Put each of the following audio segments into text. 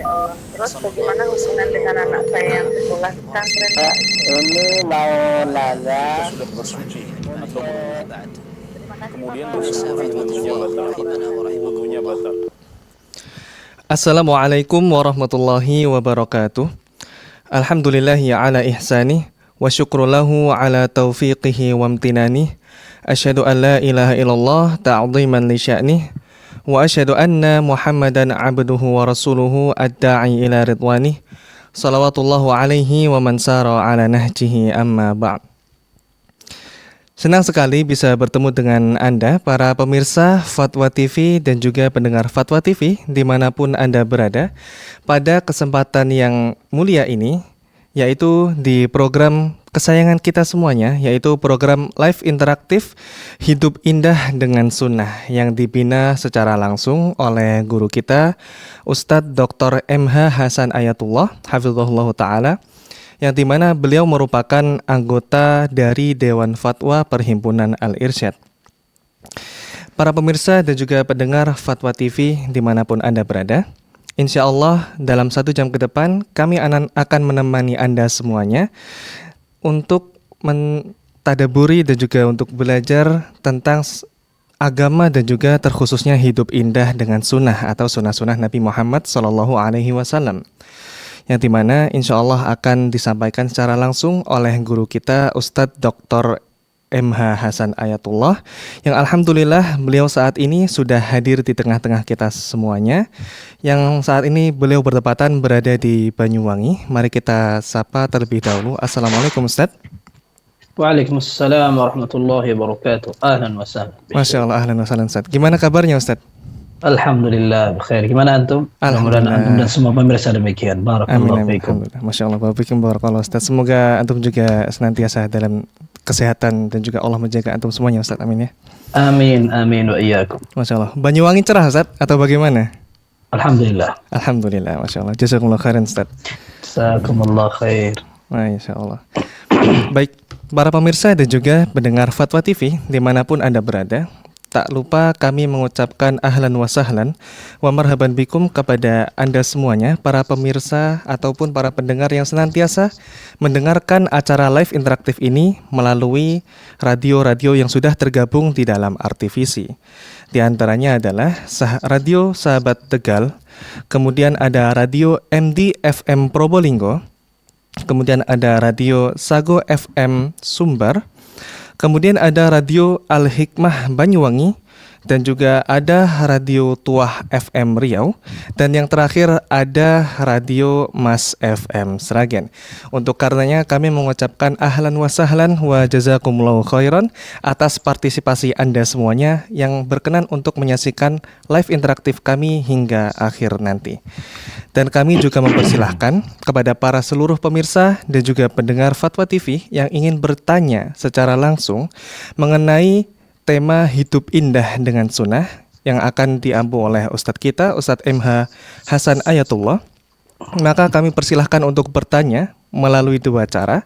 Masya Allah. Terus bagaimana hubungan dengan anak saya yang sekolah di pesantren? Ini mau nanya sudah bersuci atau berwudu, Terima kasih kemudian Bapak. bersuci, wudunya batal. Assalamualaikum warahmatullahi wabarakatuh. Alhamdulillahi ala ihsanih wa syukrulahu ala taufiqihi wa amtinanih. Asyhadu an la ilaha illallah ta'ziman li sya'nih wa asyhadu anna Muhammadan abduhu wa rasuluhu ad-da'i ila ridwanih. Salawatullahu alaihi wa man sara ala nahjihi amma ba'd. Senang sekali bisa bertemu dengan Anda, para pemirsa Fatwa TV dan juga pendengar Fatwa TV dimanapun Anda berada, pada kesempatan yang mulia ini, yaitu di program kesayangan kita semuanya, yaitu program live interaktif Hidup Indah dengan Sunnah yang dibina secara langsung oleh guru kita, Ustadz Dr. MH Hasan Ayatullah, hafizahullah ta'ala, yang dimana beliau merupakan anggota dari Dewan Fatwa Perhimpunan Al-Irsyad. Para pemirsa dan juga pendengar Fatwa TV dimanapun Anda berada, insya Allah dalam 1 jam ke depan kami akan menemani Anda semuanya untuk mentadaburi dan juga untuk belajar tentang agama dan juga terkhususnya hidup indah dengan sunnah atau sunnah-sunnah Nabi Muhammad SAW. Yang dimana insya Allah akan disampaikan secara langsung oleh guru kita Ustadz Dr. MH Hasan Ayatullah, yang alhamdulillah beliau saat ini sudah hadir di tengah-tengah kita semuanya, yang saat ini beliau bertepatan berada di Banyuwangi. Mari kita sapa terlebih dahulu. Assalamualaikum Ustadz. Waalaikumsalam warahmatullahi wabarakatuh. Ahlan wa sahlan. Masya Allah, ahlan wa sahlan Ustadz. Gimana kabarnya Ustadz? Alhamdulillah, bkhair. Gimana antum? Mudah-mudahan antum dan semua pemirsa demikian. Barakallahu fiikum. Masya Allah, barakallahu Ustaz. Semoga antum juga senantiasa dalam kesehatan dan juga Allah menjaga antum semuanya Ustaz. Amin ya. Amin, amin wa iyyakum. Masya Allah. Banyuwangi cerah Ustaz atau bagaimana? Alhamdulillah. Alhamdulillah, Masya Allah. Jazakumullah khairan Ustaz. Jazakumullah khair. Masya Allah. Baik, para pemirsa dan juga pendengar Fatwa TV dimanapun Anda berada, tak lupa kami mengucapkan ahlan wa sahlan wa marhaban bikum kepada Anda semuanya, para pemirsa ataupun para pendengar yang senantiasa mendengarkan acara live interaktif ini melalui radio-radio yang sudah tergabung di dalam RTVC. Di antaranya adalah Radio Sahabat Tegal, kemudian ada Radio MD FM Probolinggo, kemudian ada Radio Sago FM Sumbar, kemudian ada Radio Al-Hikmah Banyuwangi, dan juga ada Radio Tuah FM Riau, dan yang terakhir ada Radio Mas FM Sragen. Untuk karenanya kami mengucapkan ahlan wa sahlan wa jazakumullahu khairan atas partisipasi Anda semuanya yang berkenan untuk menyaksikan live interaktif kami hingga akhir nanti. Dan kami juga mempersilahkan kepada para seluruh pemirsa dan juga pendengar Fatwa TV yang ingin bertanya secara langsung mengenai tema hidup indah dengan sunnah yang akan diampu oleh Ustadz kita, Ustadz MH Hasan Ayatullah. Maka kami persilahkan untuk bertanya melalui 2 cara.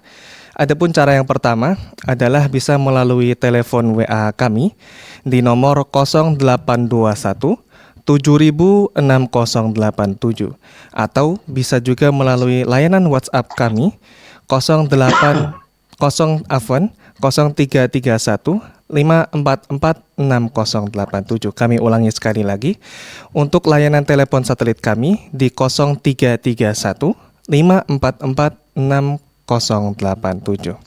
Adapun cara yang pertama adalah bisa melalui telepon WA kami di nomor 0821 706087, atau bisa juga melalui layanan WhatsApp kami 0331 5446087. Kami ulangi sekali lagi. Untuk layanan telepon satelit kami di 0331 5446087.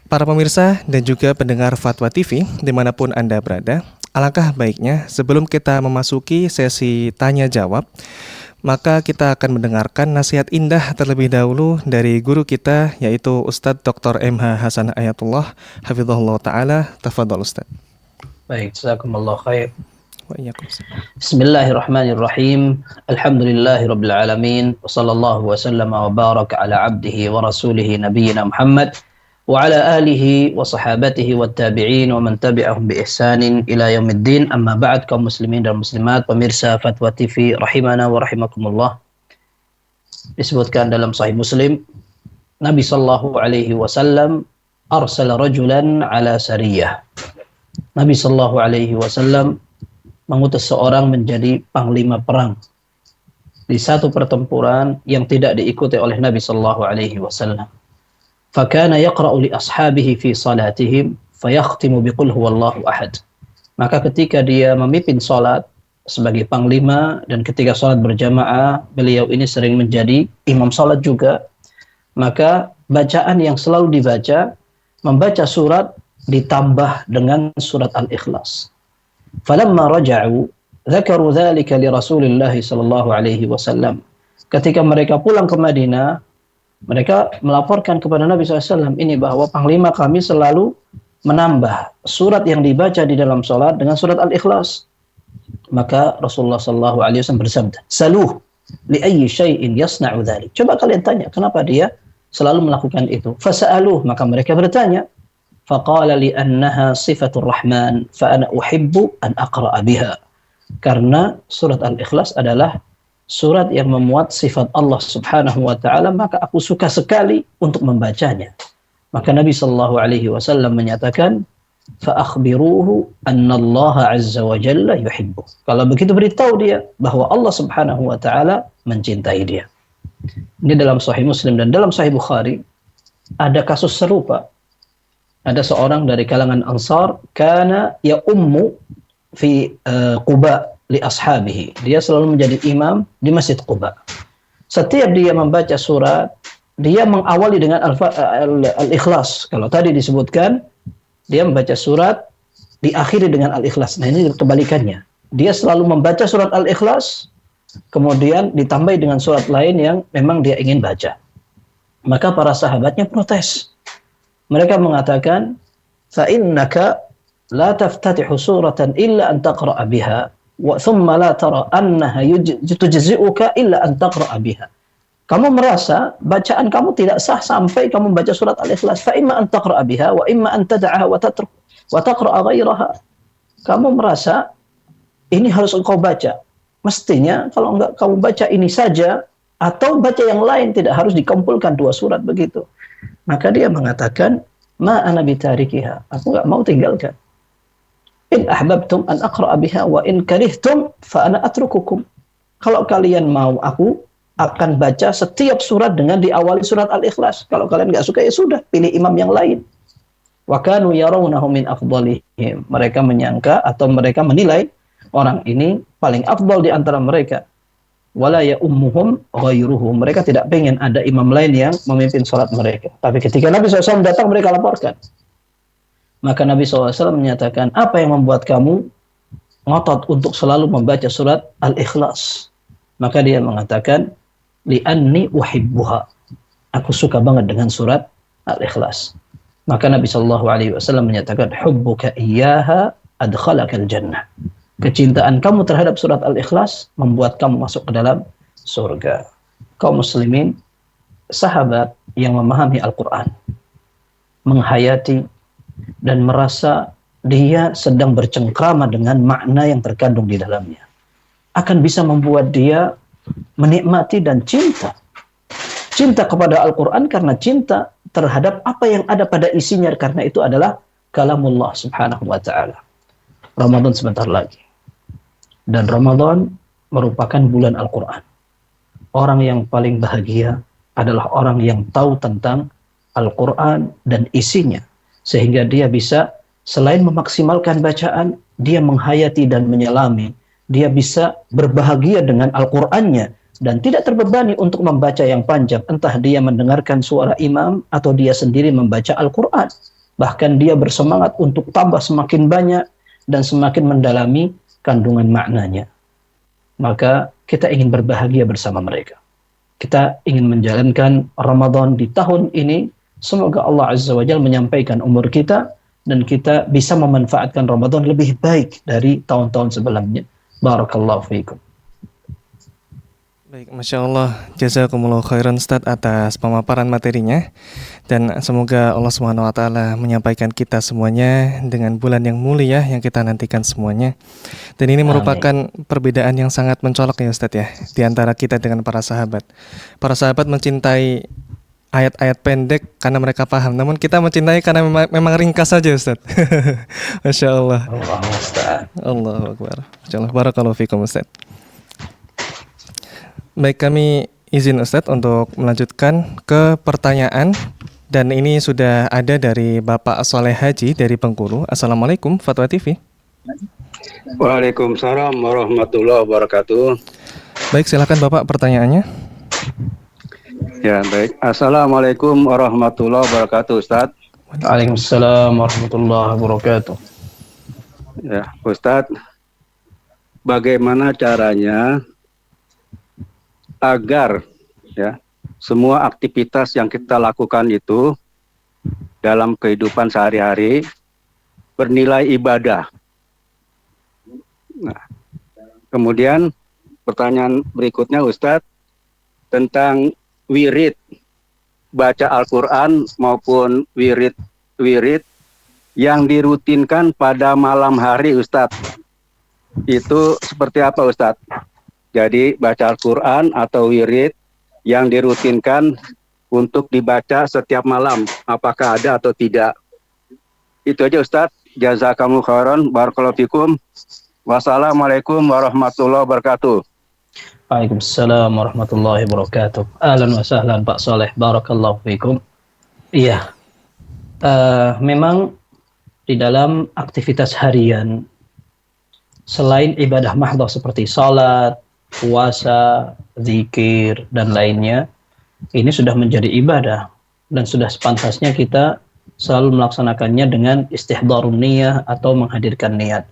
Para pemirsa dan juga pendengar Fatwa TV dimanapun Anda berada, alangkah baiknya sebelum kita memasuki sesi tanya jawab, maka kita akan mendengarkan nasihat indah terlebih dahulu dari guru kita, yaitu Ustadz Dr. MH Hasan Ayatullah, hafizahullah ta'ala. Tafadhol Ustadz. Baik, jazakumullah khair. Wa iyyakum. Bismillahirrahmanirrahim. Alhamdulillahi rabbil alamin. Wa sallallahu wa sallama wa baraka ala abdihi wa rasulihi nabiyyina Muhammad wa ala alihi wa sahabatihi wa tabi'in wa man tabi'ahum bi ihsanin ila yaumiddin. Amma ba'd, kaum muslimin dan muslimat, pemirsa Fatwa TV rahimana wa rahimakumullah. Disebutkan dalam Sahih Muslim, Nabi sallallahu alaihi wasallam arsala rajulan ala sariyah. Nabi sallallahu alaihi wasallam mengutus seorang menjadi panglima perang. di satu pertempuran yang tidak diikuti oleh Nabi sallallahu alaihi wasallam. Fakana yaqra'u li ashabihi fi salatihim fayakhtimu biqul huwallahu ahad. Maka ketika dia memimpin salat sebagai panglima dan ketika salat berjamaah, beliau ini sering menjadi imam salat juga. Maka bacaan yang selalu dibaca, membaca surat ditambah dengan surat Al-Ikhlas. Falamma raja'u dzakaru dzalika li Rasulillah sallallahu alaihi wasallam. Ketika mereka pulang ke Madinah, mereka melaporkan kepada Nabi SAW ini bahwa panglima kami selalu menambah surat yang dibaca di dalam salat dengan surat Al-Ikhlas. Maka Rasulullah sallallahu alaihi wasallam bersabda, "Saluh li ayyi syai'in yasna'u dzalik." Coba kalian tanya, kenapa dia selalu melakukan itu? Fasa'aluh, maka mereka bertanya. Faqala li annaha sifatur rahman fa ana uhibbu an aqra'a biha. Karena surat Al-Ikhlas adalah surat yang memuat sifat Allah Subhanahu wa taala, maka aku suka sekali untuk membacanya. Maka Nabi sallallahu alaihi wasallam menyatakan, fa akhbiruhu anna Allah azza wa jalla yuhibbu. Kalau begitu beritahu dia bahwa Allah Subhanahu wa taala mencintai dia. Ini dalam Sahih Muslim dan dalam Sahih Bukhari ada kasus serupa. Ada seorang dari kalangan Ansar, kana ya ummu fi Quba li ashabihi. Dia selalu menjadi imam di Masjid Quba. Setiap dia membaca surat, dia mengawali dengan Al-Ikhlas. Kalau tadi disebutkan, dia membaca surat diakhiri dengan Al-Ikhlas. Nah, ini kebalikannya. Dia selalu membaca surat Al-Ikhlas, kemudian ditambahi dengan surat lain yang memang dia ingin baca. Maka para sahabatnya protes. Mereka mengatakan, fa innaka la taftatihu suratan illa an taqra'a biha wa thumma la tara annaha tujzi'uka illa an taqra'a biha. Kamu merasa bacaan kamu tidak sah sampai kamu baca surat Al-Ikhlas. Fa imma an taqra'a biha wa imma an tad'aha wa taqra'a ghairaha. Kamu merasa ini harus engkau baca. Mestinya kalau enggak kamu baca ini saja atau baca yang lain, tidak harus dikumpulkan dua surat begitu. Maka dia mengatakan, ma ana bitarikiha. Aku enggak mau tinggalkan. In ahbabtum an aqra'a biha wa in karihtum fa ana atrukukum. Kalau kalian mau, aku akan baca setiap surat dengan diawali surat Al-Ikhlas. Kalau kalian enggak suka, ya sudah, pilih imam yang lain. Wa kanu yarawnahu min afdalihim. Mereka menyangka atau mereka menilai orang ini paling afdal di antara mereka. Wala ya ummuhum ghairuhum. Mereka tidak pengen ada imam lain yang memimpin salat mereka. Tapi ketika Nabi SAW datang, mereka laporkan. Maka Nabi SAW menyatakan, apa yang membuat kamu ngotot untuk selalu membaca surat Al-Ikhlas? Maka dia mengatakan, li'anni uhibbuha. Aku suka banget dengan surat Al-Ikhlas. Maka Nabi SAW menyatakan, hubbuka iyyaha adkhalakal jannah. Kecintaan kamu terhadap surat Al-Ikhlas membuat kamu masuk ke dalam surga. Kaum muslimin, sahabat yang memahami Al-Quran, menghayati dan merasa dia sedang bercengkrama dengan makna yang terkandung di dalamnya, akan bisa membuat dia menikmati dan cinta. Cinta kepada Al-Quran karena cinta terhadap apa yang ada pada isinya, karena itu adalah kalamullah subhanahu wa ta'ala. Ramadan sebentar lagi. Dan Ramadan merupakan bulan Al-Quran. Orang yang paling bahagia adalah orang yang tahu tentang Al-Quran dan isinya. Sehingga dia bisa, selain memaksimalkan bacaan, dia menghayati dan menyelami. Dia bisa berbahagia dengan Al-Qurannya dan tidak terbebani untuk membaca yang panjang. Entah dia mendengarkan suara imam atau dia sendiri membaca Al-Quran. Bahkan dia bersemangat untuk tambah semakin banyak dan semakin mendalami kandungan maknanya. Maka kita ingin berbahagia bersama mereka. Kita ingin menjalankan Ramadan di tahun ini. Semoga Allah Azza wa Jalla menyampaikan umur kita dan kita bisa memanfaatkan Ramadan lebih baik dari tahun-tahun sebelumnya. Barakallahu fiikum. Baik, Masya Allah, jazakumullah khairan Ustaz atas pemaparan materinya. Dan semoga Allah SWT menyampaikan kita semuanya dengan bulan yang mulia yang kita nantikan semuanya. Dan ini merupakan perbedaan yang sangat mencolok ya Ustaz ya, di antara kita dengan para sahabat. Para sahabat mencintai ayat-ayat pendek karena mereka paham, namun kita mencintai karena memang ringkas saja Ustaz. Masya Allah. Allahu Akbar. Masya Allah, barakallahu fikum Ustaz. Baik, kami izin Ustadz untuk melanjutkan ke pertanyaan. Dan ini sudah ada dari Bapak Soleh Haji dari Bengkulu. Assalamualaikum, Fatwa TV. Waalaikumsalam warahmatullahi wabarakatuh. Baik, silakan Bapak pertanyaannya. Ya, baik. Assalamualaikum warahmatullahi wabarakatuh, Ustadz. Waalaikumsalam warahmatullahi wabarakatuh. Ya, Ustadz, bagaimana caranya agar semua aktivitas yang kita lakukan itu dalam kehidupan sehari-hari bernilai ibadah? Nah, kemudian pertanyaan berikutnya, Ustadz, tentang wirid, baca Al-Quran maupun wirid yang dirutinkan pada malam hari, Ustadz. Itu seperti apa, Ustadz? Jadi baca Al-Quran atau wirid yang dirutinkan untuk dibaca setiap malam, apakah ada atau tidak? Itu aja, Ustadz. Jazakumullah khairan, barakallahu fikum. Wassalamualaikum warahmatullahi wabarakatuh. Waalaikumsalam warahmatullahi wabarakatuh. Ahlan wa sahlan Pak Soleh, barakallahu fikum. Iya, memang di dalam aktivitas harian, selain ibadah mahdhah seperti salat, puasa, zikir, dan lainnya, ini sudah menjadi ibadah dan sudah sepantasnya kita selalu melaksanakannya dengan istihdharun niyah atau menghadirkan niat.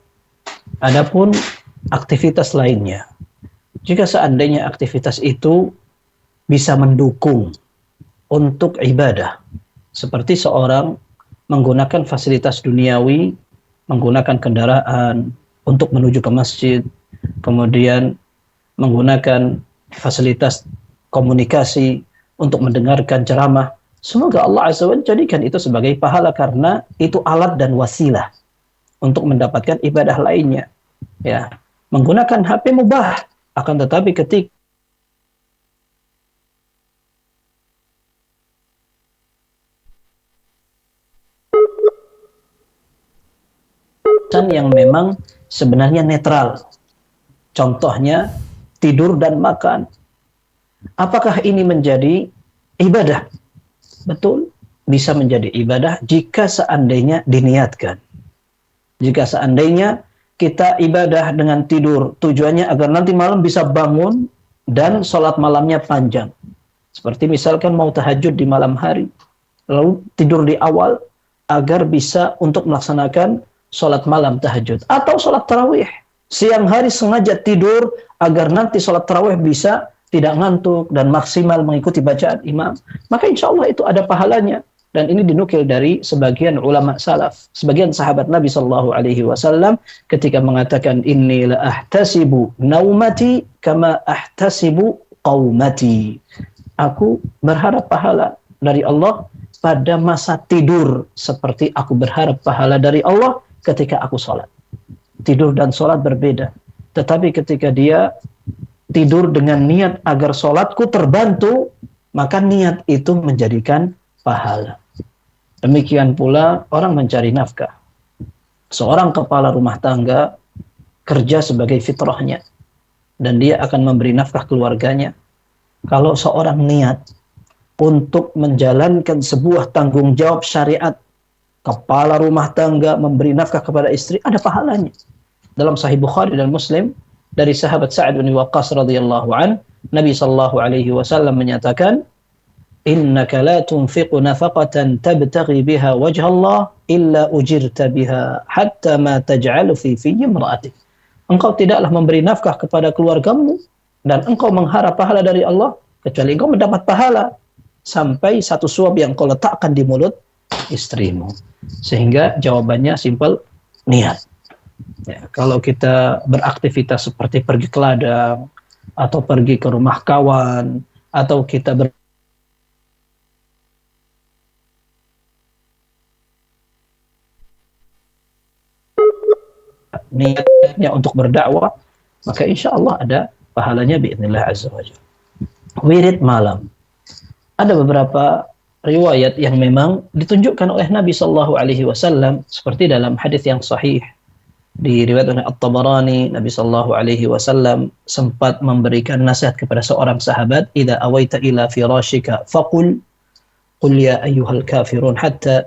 Adapun aktivitas lainnya, jika seandainya aktivitas itu bisa mendukung untuk ibadah, seperti seorang menggunakan fasilitas duniawi, menggunakan kendaraan untuk menuju ke masjid, kemudian menggunakan fasilitas komunikasi untuk mendengarkan ceramah, semoga Allah Azza wa Jalla jadikan itu sebagai pahala karena itu alat dan wasilah untuk mendapatkan ibadah lainnya. Ya, menggunakan HP mubah, akan tetapi ketika yang memang sebenarnya netral. Contohnya tidur dan makan. Apakah ini menjadi ibadah? Betul, bisa menjadi ibadah jika seandainya diniatkan. Jika seandainya kita ibadah dengan tidur, tujuannya agar nanti malam bisa bangun dan sholat malamnya panjang. Seperti misalkan mau tahajud di malam hari, lalu tidur di awal agar bisa untuk melaksanakan sholat malam tahajud. Atau sholat tarawih, siang hari sengaja tidur agar nanti sholat tarawih bisa tidak ngantuk dan maksimal mengikuti bacaan imam. Maka insya Allah itu ada pahalanya. Dan ini dinukil dari sebagian ulama salaf, sebagian sahabat Nabi SAW ketika mengatakan inni la ahtasibu naumati kama ahtasibu qaumati. Aku berharap pahala dari Allah pada masa tidur seperti aku berharap pahala dari Allah ketika aku sholat. Tidur dan sholat berbeda. Tetapi ketika dia tidur dengan niat agar sholatku terbantu, maka niat itu menjadikan pahala. Demikian pula orang mencari nafkah. Seorang kepala rumah tangga kerja sebagai fitrahnya dan dia akan memberi nafkah keluarganya. Kalau seorang niat untuk menjalankan sebuah tanggung jawab syariat, kepala rumah tangga memberi nafkah kepada istri, ada pahalanya. Dalam Sahih Bukhari dan Muslim dari sahabat Sa'ad bin Waqqas radhiyallahu an, Nabi sallallahu alaihi wasallam menyatakan, innaka la tunfiqu nafaqatan tabtaghi biha wajha Allah illa ujirta biha hatta ma taj'alu fi imra'atik. Engkau tidaklah memberi nafkah kepada keluargamu dan engkau mengharap pahala dari Allah kecuali engkau mendapat pahala sampai satu suap yang kau letakkan di mulut istrimu. Sehingga jawabannya simpel, niat. Ya, kalau kita beraktivitas seperti pergi ke ladang atau pergi ke rumah kawan atau kita niatnya untuk berdakwah, maka insya Allah ada pahalanya biidznillah azza wa jalla. Wirid malam, ada beberapa riwayat yang memang ditunjukkan oleh Nabi sallallahu alaihi wasallam seperti dalam hadis yang sahih Diriwayatkan oleh At-Tabarani, Nabi sallallahu alaihi wasallam sempat memberikan nasihat kepada seorang sahabat, "Idza awaita ila firashika faqul qul ya ayyuhal kafirun hatta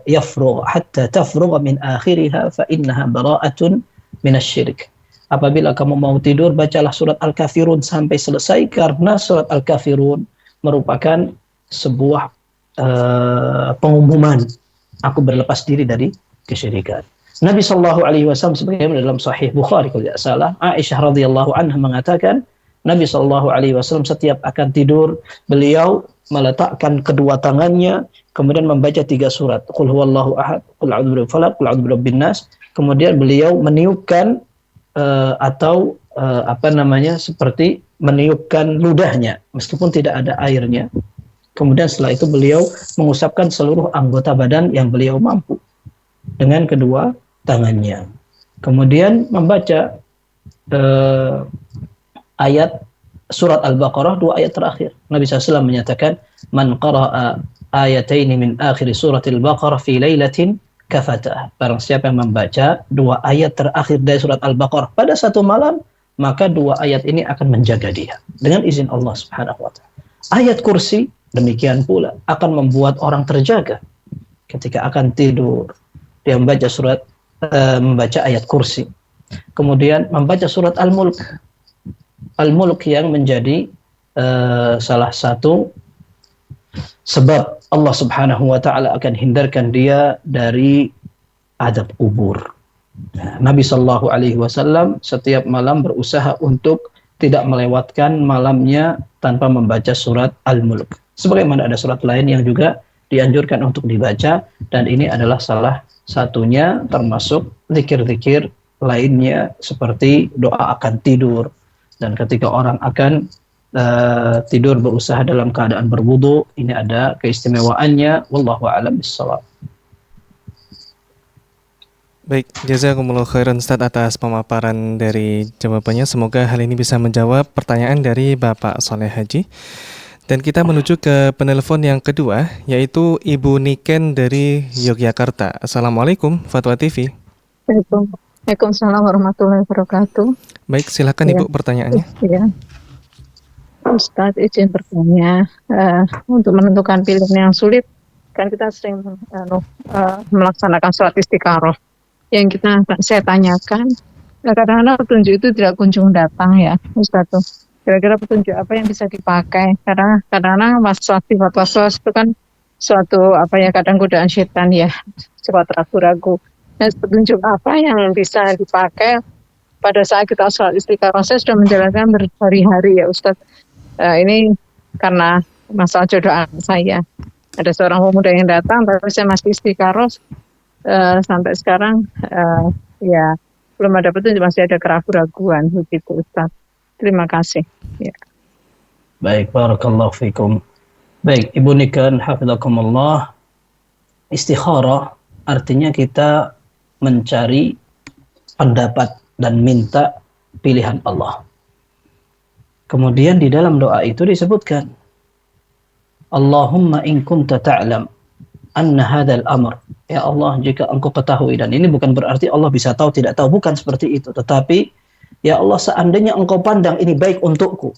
tafrugha min akhiriha fa innaha bara'atun minasyirik." Apabila kamu mau tidur, bacalah surat Al-Kafirun sampai selesai, karena surat Al-Kafirun merupakan sebuah pengumuman, aku berlepas diri dari kesyirikan. Nabi sallallahu alaihi wasallam sebagaimana dalam Sahih Bukhari kalau tidak salah, Aisyah radhiyallahu anha mengatakan, Nabi sallallahu alaihi wasallam setiap akan tidur, beliau meletakkan kedua tangannya, kemudian membaca 3 surat, Qul huwallahu ahad, Qul a'udzu birabbil falaq, Qul a'udzu birabbin nas. Kemudian beliau meniupkan seperti meniupkan ludahnya meskipun tidak ada airnya. Kemudian setelah itu beliau mengusapkan seluruh anggota badan yang beliau mampu dengan kedua tangannya. Kemudian membaca ayat surat Al-Baqarah, 2 ayat terakhir. Nabi SAW menyatakan, "Man qara'a ayataini min akhir surat Al-Baqarah fi lailatin kafatah." Barang siapa yang membaca 2 ayat terakhir dari surat Al-Baqarah pada satu malam, maka 2 ayat ini akan menjaga dia dengan izin Allah Subhanahu wa taala. Ayat kursi demikian pula akan membuat orang terjaga ketika akan tidur. Dia membaca ayat kursi. Kemudian membaca surat Al-Mulk. Al-Mulk yang menjadi salah satu sebab Allah Subhanahu wa taala akan hindarkan dia dari azab kubur. Nabi sallallahu alaihi wasallam setiap malam berusaha untuk tidak melewatkan malamnya tanpa membaca surat Al-Mulk. Sebagaimana ada surat lain yang juga dianjurkan untuk dibaca, dan ini adalah salah satunya, termasuk zikir-zikir lainnya seperti doa akan tidur, dan ketika orang akan tidur berusaha dalam keadaan berwudu, ini ada keistimewaannya. Wallahu a'lam bishawab. Baik, jazakumullah khairan Ustaz atas pemaparan dari jawabannya. Semoga hal ini bisa menjawab pertanyaan dari Bapak Soleh Haji. Dan kita menuju ke penelpon yang kedua, yaitu Ibu Niken dari Yogyakarta. Assalamualaikum, Fatwa TV. Waalaikumsalam warahmatullahi wabarakatuh. Baik, silakan Ibu pertanyaannya. Ya. Ustaz, izin bertanya, untuk menentukan pilihan yang sulit, kan kita sering melaksanakan sholat istikharah. Yang saya tanyakan, kadang-kadang petunjuk itu tidak kunjung datang ya, Ustaz tuh. Kira-kira petunjuk apa yang bisa dipakai? Karena kadang-kadang waswas itu kan suatu kadang godaan setan ya, cepat ragu-ragu. Nah, petunjuk apa yang bisa dipakai pada saat kita sholat istikharah? Saya sudah menjalankan berhari-hari ya Ustaz. Ini karena masalah jodoh anak saya. Ada seorang pemuda yang datang, tapi saya masih istikharah sampai sekarang. Ya belum ada petunjuk, masih ada keraguan begitu Ustaz. Terima kasih. Ya. Baik, barakallahu fikum. Baik, Ibu Niken, hafizakumullah. Istikharah artinya kita mencari pendapat dan minta pilihan Allah. Kemudian di dalam doa itu disebutkan, Allahumma in kunta ta'lam anna hadzal amr. Ya Allah, jika engkau ketahui, dan ini bukan berarti Allah bisa tahu tidak tahu, bukan seperti itu, tetapi ya Allah, seandainya engkau pandang ini baik untukku,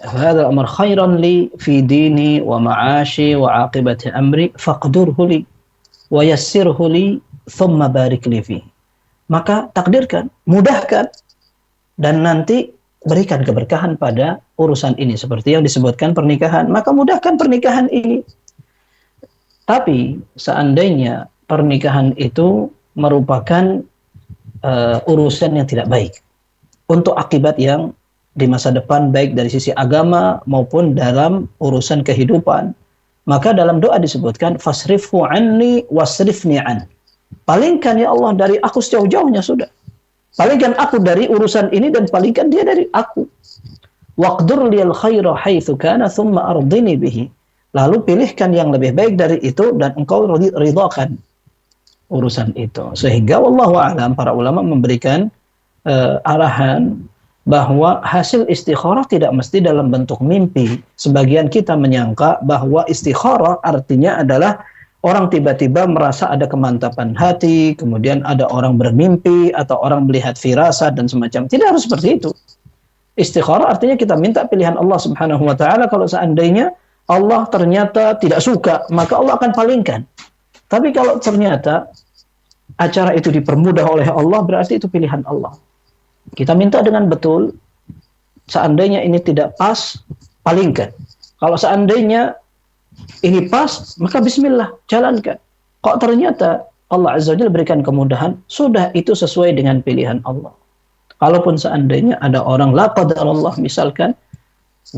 hadzal amr khairan li fi dini wa ma'ashi wa aqibati amri faqdurhu li wa yassirhu li thumma barik li fi. Maka takdirkan, mudahkan, dan nanti berikan keberkahan pada urusan ini, seperti yang disebutkan pernikahan, maka mudahkan pernikahan ini. Tapi seandainya pernikahan itu merupakan urusan yang tidak baik untuk akibat yang di masa depan, baik dari sisi agama maupun dalam urusan kehidupan, maka dalam doa disebutkan fasrifhu anni wasrifni an. Palingkan ya Allah dari aku sejauh-jauhnya sudah. Palingkan aku dari urusan ini dan palingkan dia dari aku. Waqdur liyal khaira haitsu kana thumma ardini bihi. Lalu pilihkan yang lebih baik dari itu dan engkau ridhakan urusan itu. Sehingga wallahu a'lam, para ulama memberikan arahan bahwa hasil istikharah tidak mesti dalam bentuk mimpi. Sebagian kita menyangka bahwa istikharah artinya adalah orang tiba-tiba merasa ada kemantapan hati, kemudian ada orang bermimpi, atau orang melihat firasat dan semacam. Tidak harus seperti itu. Istikharah artinya kita minta pilihan Allah Subhanahu wa taala. Kalau seandainya Allah ternyata tidak suka, maka Allah akan palingkan. Tapi kalau ternyata acara itu dipermudah oleh Allah, berarti itu pilihan Allah. Kita minta dengan betul, seandainya ini tidak pas, palingkan. Kalau seandainya ini pas, maka bismillah, jalankan. Kok ternyata Allah Azza wa Jalla berikan kemudahan, sudah itu sesuai dengan pilihan Allah. Kalaupun seandainya ada orang la qadarallah, misalkan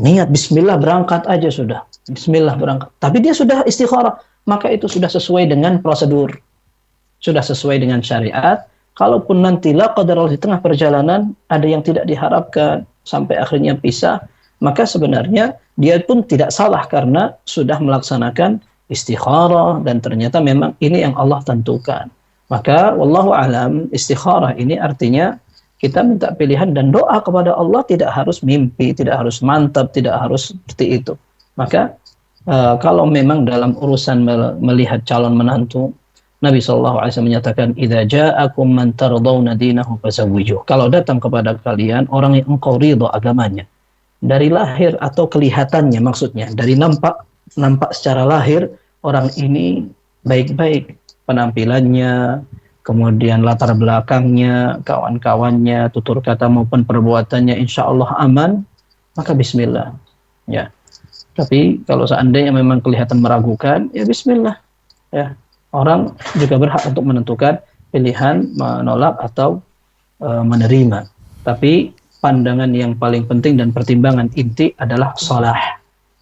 niat bismillah berangkat aja sudah. Bismillah berangkat. Tapi dia sudah istikharah, maka itu sudah sesuai dengan prosedur. Sudah sesuai dengan syariat. Kalaupun nanti la qadarallah di tengah perjalanan ada yang tidak diharapkan sampai akhirnya pisah, maka sebenarnya dia pun tidak salah karena sudah melaksanakan istikharah dan ternyata memang ini yang Allah tentukan. Maka wallahu alam, istikharah ini artinya kita minta pilihan dan doa kepada Allah, tidak harus mimpi, tidak harus mantap, tidak harus seperti itu. Maka kalau memang dalam urusan melihat calon menantu, Nabi SAW menyatakan, "Idza ja'akum man tardawna dinahu fazawwijuh." Kalau datang kepada kalian orang yang engkau ridha agamanya, dari lahir atau kelihatannya, maksudnya dari nampak secara lahir orang ini baik-baik penampilannya, kemudian latar belakangnya, kawan-kawannya, tutur kata maupun perbuatannya insya Allah aman, maka bismillah. Ya. Tapi kalau seandainya memang kelihatan meragukan, ya bismillah. Ya. Orang juga berhak untuk menentukan pilihan menolak atau menerima. Tapi pandangan yang paling penting dan pertimbangan inti adalah salah,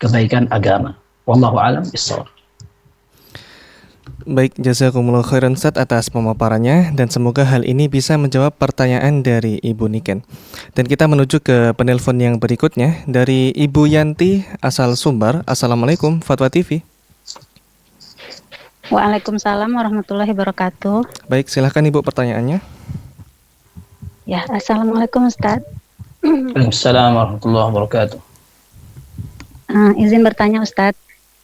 kebaikan agama. Wallahu a'lam bishawab. Baik, jazakumullah khairan Ustaz atas pemaparannya dan semoga hal ini bisa menjawab pertanyaan dari Ibu Niken. Dan kita menuju ke penelpon yang berikutnya dari Ibu Yanti asal Sumbar. Assalamualaikum Fatwa TV. Waalaikumsalam warahmatullahi wabarakatuh. Baik, silahkan Ibu pertanyaannya. Ya, assalamualaikum Ustaz. Waalaikumsalam warahmatullahi wabarakatuh. Izin bertanya Ustaz,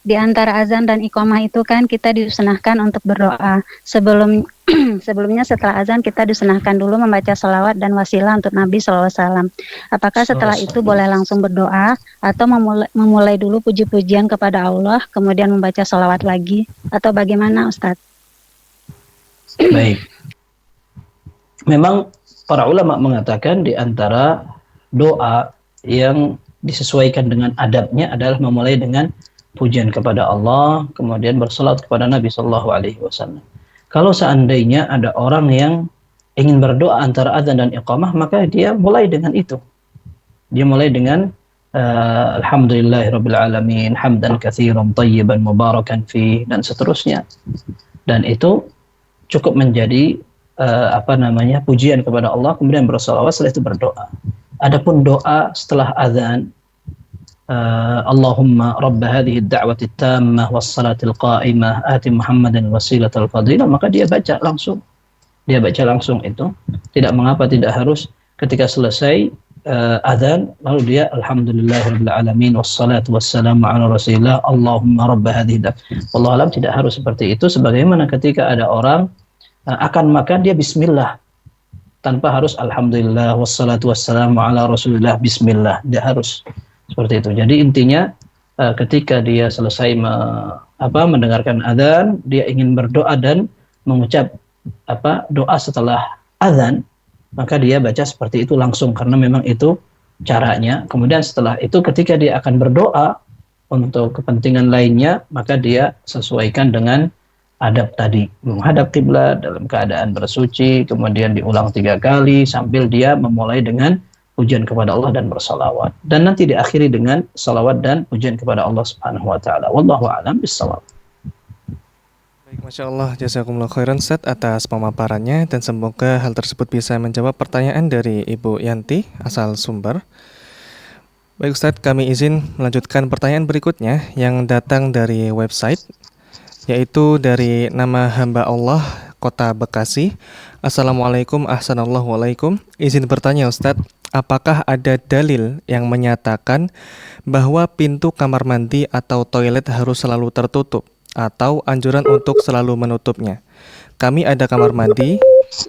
di antara azan dan iqamah itu kan kita disunahkan untuk berdoa. Sebelumnya setelah azan kita disunahkan dulu membaca sholawat dan wasilah untuk Nabi SAW. Apakah setelah itu boleh langsung berdoa atau memulai dulu puji-pujian kepada Allah kemudian membaca sholawat lagi, atau bagaimana Ustaz? Baik. Memang para ulama mengatakan di antara doa yang disesuaikan dengan adabnya adalah memulai dengan pujian kepada Allah, kemudian bersalat kepada Nabi Sallallahu Alaihi Wasallam. Kalau seandainya ada orang yang ingin berdoa antara azan dan iqamah, maka dia mulai dengan itu. Dia mulai dengan Alhamdulillahirabbil alamin, hamdan katsiran thayyiban mubarakan fi, dan seterusnya. Dan itu cukup menjadi pujian kepada Allah, kemudian bersalawat, setelah itu berdoa. Adapun doa setelah azan, Allahumma rabb hadhihi ad-da'wati at-tammah was-salati al-qa'imah ati Muhammadan wasilata al-fadilah, maka dia baca langsung. Dia baca langsung itu. Tidak mengapa, tidak harus ketika selesai azan lalu dia alhamdulillahirabbil alamin wassalatu wassalamu ala rasulillah Allahumma rabb hadhihi wallahu alam, tidak harus seperti itu. Sebagaimana ketika ada orang akan makan, dia bismillah tanpa harus alhamdulillah wassalatu wassalamu ala rasulillah bismillah, dia harus seperti itu. Jadi intinya ketika dia selesai mendengarkan azan, dia ingin berdoa dan mengucap doa setelah azan, maka dia baca seperti itu langsung karena memang itu caranya. Kemudian setelah itu ketika dia akan berdoa untuk kepentingan lainnya, maka dia sesuaikan dengan adab tadi, menghadap kiblat dalam keadaan bersuci, kemudian diulang 3 kali sambil dia memulai dengan pujian kepada Allah dan bersalawat, dan nanti diakhiri dengan salawat dan pujian kepada Allah Subhanahu wa taala. Wallahu a'lam bishawab. Baik, Masya Allah, jazakumullah khairan Ustaz atas pemaparannya dan semoga hal tersebut bisa menjawab pertanyaan dari Ibu Yanti asal Sumber. Baik Ustaz, kami izin melanjutkan pertanyaan berikutnya yang datang dari website, yaitu dari nama hamba Allah Kota Bekasi. Assalamualaikum, ahsanallahu alaikum. Izin bertanya Ustaz, apakah ada dalil yang menyatakan bahwa pintu kamar mandi atau toilet harus selalu tertutup atau anjuran untuk selalu menutupnya. Kami ada kamar mandi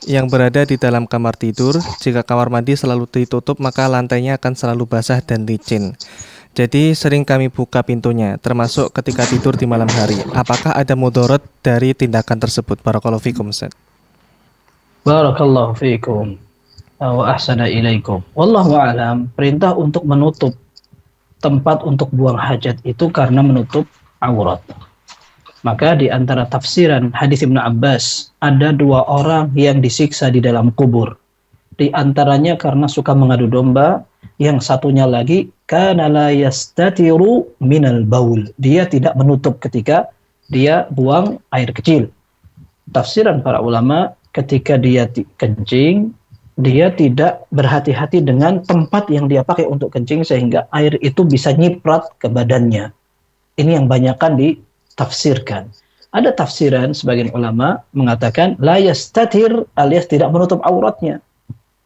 yang berada di dalam kamar tidur. Jika kamar mandi selalu ditutup, maka lantainya akan selalu basah dan licin. Jadi sering kami buka pintunya, termasuk ketika tidur di malam hari. Apakah ada mudarat dari tindakan tersebut? Barakallahu fikum, Ustaz. Barakallahu fiikum wa ahsana ilaikum. Wallahu a'lam. Perintah untuk menutup tempat untuk buang hajat itu karena menutup aurat. Maka di antara tafsiran hadis Ibnu Abbas, ada 2 orang yang disiksa di dalam kubur. Di antaranya karena suka mengadu domba, yang satunya lagi kana la yastatiru minal baul. Dia tidak menutup ketika dia buang air kecil. Tafsiran para ulama, ketika dia kencing, dia tidak berhati-hati dengan tempat yang dia pakai untuk kencing sehingga air itu bisa nyiprat ke badannya. Ini yang banyakkan ditafsirkan. Ada tafsiran sebagian ulama mengatakan la yastatir alias tidak menutup auratnya.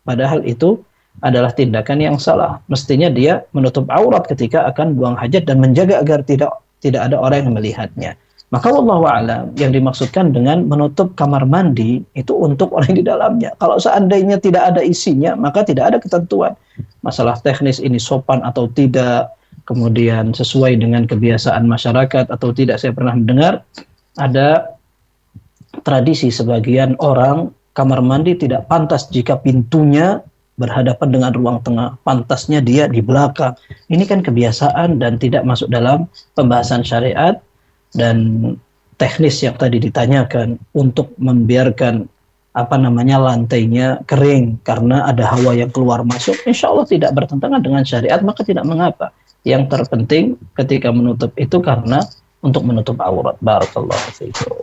Padahal itu adalah tindakan yang salah. Mestinya dia menutup aurat ketika akan buang hajat dan menjaga agar tidak ada orang yang melihatnya. Maka wallahu a'lam, yang dimaksudkan dengan menutup kamar mandi itu untuk orang di dalamnya. Kalau seandainya tidak ada isinya, maka tidak ada ketentuan. Masalah teknis ini sopan atau tidak, kemudian sesuai dengan kebiasaan masyarakat atau tidak. Saya pernah mendengar ada tradisi sebagian orang, kamar mandi tidak pantas jika pintunya berhadapan dengan ruang tengah, pantasnya dia di belakang. Ini kan kebiasaan dan tidak masuk dalam pembahasan syariat. Dan teknis yang tadi ditanyakan untuk membiarkan lantainya kering karena ada hawa yang keluar masuk, insya Allah tidak bertentangan dengan syariat, maka tidak mengapa. Yang terpenting ketika menutup itu karena untuk menutup aurat. Barakallahu fiikum.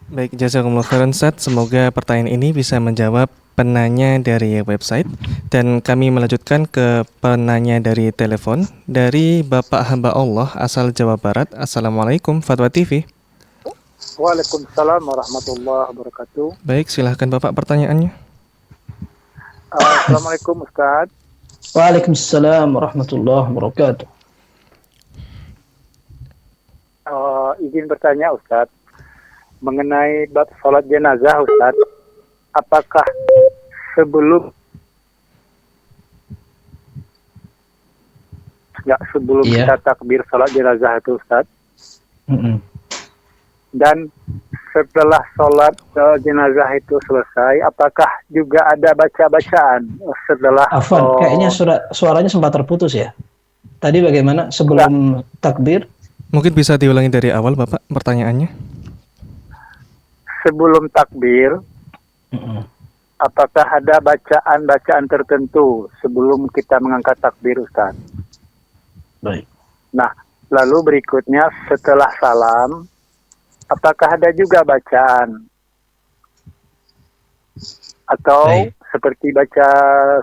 Baik, jazakumullah khairan, Ustaz. Semoga pertanyaan ini bisa menjawab penanya dari website, dan kami melanjutkan ke penanya dari telepon dari Bapak Hamba Allah asal Jawa Barat. Assalamualaikum Fatwa TV. Waalaikumsalam warahmatullahi wabarakatuh. Baik, silahkan Bapak pertanyaannya. Assalamualaikum Ustaz. Waalaikumsalam warahmatullahi wabarakatuh. Izin bertanya Ustaz, mengenai bab sholat jenazah Ustaz, apakah sebelum kita takbir sholat jenazah itu Ustaz, dan setelah sholat jenazah itu selesai, apakah juga ada baca-bacaan setelah? Afwan, kayaknya suaranya sempat terputus ya. Tadi bagaimana sebelum takbir? Mungkin bisa diulangi dari awal Bapak pertanyaannya. Sebelum takbir, apakah ada bacaan-bacaan tertentu sebelum kita mengangkat takbir Ustaz? Baik. Nah, lalu berikutnya setelah salam, apakah ada juga bacaan? Atau seperti baca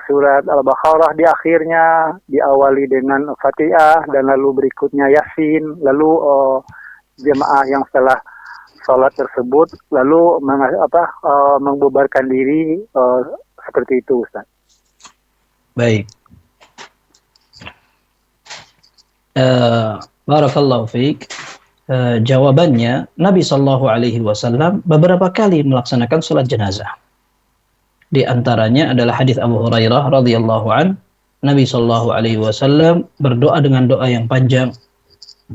surat Al-Baqarah di akhirnya, diawali dengan Fatihah, dan lalu berikutnya Yasin, lalu jemaah yang setelah sholat tersebut lalu membubarkan diri seperti itu Ustaz. Baik. Barakallahu fiik. Jawabannya, Nabi SAW beberapa kali melaksanakan sholat jenazah. Di antaranya adalah hadis Abu Hurairah radhiyallahu an. Nabi SAW berdoa dengan doa yang panjang.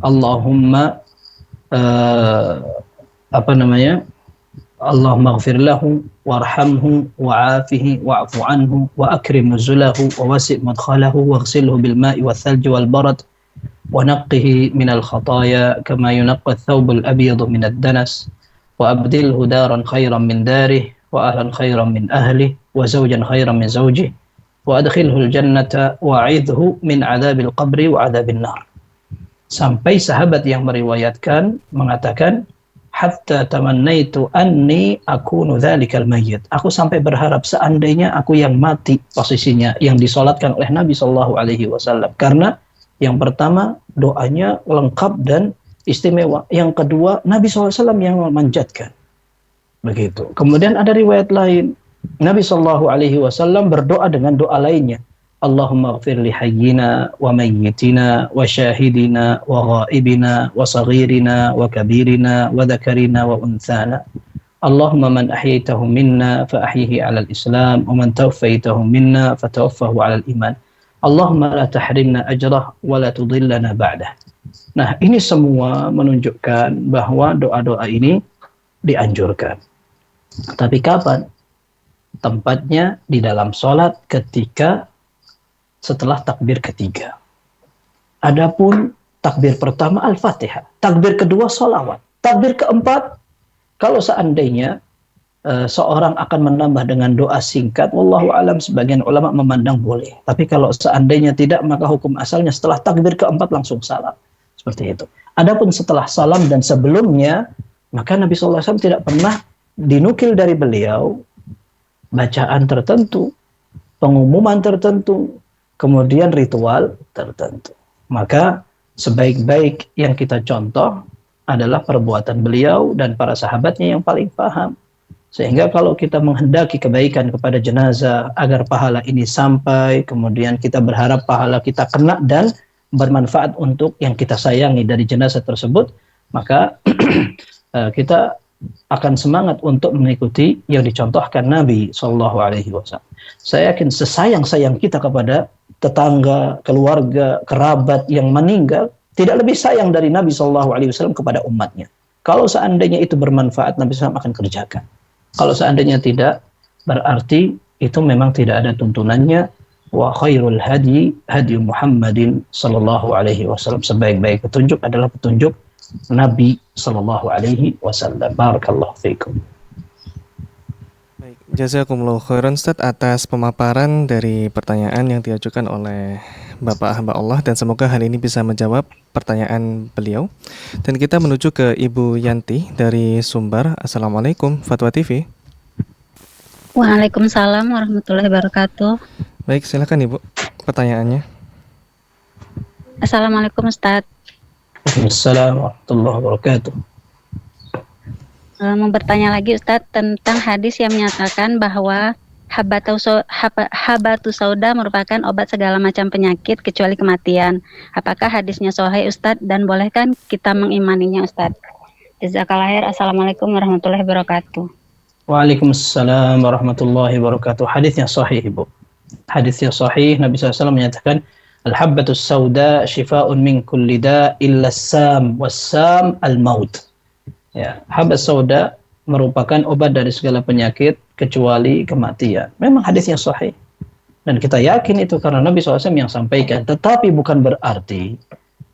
Allahumma Allahumma ighfir lahu warhamhu wa'afihi wa'fu anhu wa akrim nuzulahu wa wasi' madkhalahu waghsilhu bil ma'i wal thalji wal barad wa naqqihi minal khataaya kama yunqqa ath-thawb al-abyad min ad-danas wa abdilhu daran khairan min darihi wa ahlan khairan min ahlihi wa zawjan khairan min zawjihi wa adkhilhu al-jannata wa'idhu min 'adzabil qabri wa 'adzabin nar. Sampai sahabat yang meriwayatkan mengatakan, hatta tamannaitu anni akunu dzalikal mayyit. Aku sampai berharap seandainya aku yang mati posisinya yang disolatkan oleh Nabi sallallahu alaihi wasallam. Karena yang pertama doanya lengkap dan istimewa. Yang kedua Nabi SAW yang memanjatkan. Begitu. Kemudian ada riwayat lain, Nabi sallallahu alaihi wasallam berdoa dengan doa lainnya. Allahumma ighfir li hayyina wa mayyitina wa syahidina wa ghaibina wa saghirina wa kabirina wa dhakarina wa unthana. Allahumma man ahyaytahu minna fa ahyihi 'ala al-islam wa man tawaffaytahu minna fa tawaffahu 'ala al-iman. Allahumma la tahrimna ajrah wa la tudhillana ba'dah. Nah, ini semua menunjukkan bahwa doa-doa ini dianjurkan. Tapi kapan? Tempatnya di dalam sholat ketika setelah takbir ketiga. Adapun takbir pertama Al-Fatihah, takbir kedua sholawat, takbir keempat kalau seandainya seorang akan menambah dengan doa singkat, wallahu alam, sebagian ulama memandang boleh. Tapi kalau seandainya tidak, maka hukum asalnya setelah takbir keempat langsung salam. Seperti itu. Adapun setelah salam dan sebelumnya, maka Nabi SAW tidak pernah dinukil dari beliau bacaan tertentu, pengumuman tertentu, kemudian ritual tertentu. Maka sebaik-baik yang kita contoh adalah perbuatan beliau dan para sahabatnya yang paling paham. Sehingga kalau kita menghendaki kebaikan kepada jenazah agar pahala ini sampai, kemudian kita berharap pahala kita kena dan bermanfaat untuk yang kita sayangi dari jenazah tersebut, maka kita akan semangat untuk mengikuti yang dicontohkan Nabi SAW. Saya yakin sesayang-sayang kita kepada tetangga, keluarga, kerabat yang meninggal, tidak lebih sayang dari Nabi SAW kepada umatnya. Kalau seandainya itu bermanfaat, Nabi SAW akan kerjakan. Kalau seandainya tidak, berarti itu memang tidak ada tuntunannya. Wa khairul hadi hadi Muhammadin sallallahu alaihi wasallam. Sebaik-baik petunjuk adalah petunjuk Nabi sallallahu alaihi wasallam. Barakallahu fiikum. Baik, jazakumullahu khairan Ustaz atas pemaparan dari pertanyaan yang diajukan oleh Bapak hamba Allah, dan semoga hal ini bisa menjawab pertanyaan beliau. Dan kita menuju ke Ibu Yanti dari Sumbar. Assalamualaikum Fatwa TV. Waalaikumsalam warahmatullahi wabarakatuh. Baik, silakan Ibu pertanyaannya. Assalamualaikum Ustaz. Waalaikumsalam warahmatullahi wabarakatuh. Mau bertanya lagi Ustaz tentang hadis yang menyatakan bahwa habatus sauda merupakan obat segala macam penyakit kecuali kematian. Apakah hadisnya sahih Ustaz dan bolehkah kita mengimaninya Ustaz? Jazakallahu khair. Assalamualaikum warahmatullahi wabarakatuh. Waalaikumsalam warahmatullahi wabarakatuh. Hadisnya sahih Ibu. Hadisnya sahih. Nabi SAW menyatakan al-habbatus sauda shifaa'un min kulli da' illa as-sam was-sam al-maut. Ya, habbat sauda merupakan obat dari segala penyakit kecuali kematian. Memang hadisnya sahih. Dan kita yakin itu karena Nabi SAW yang sampaikan. Tetapi bukan berarti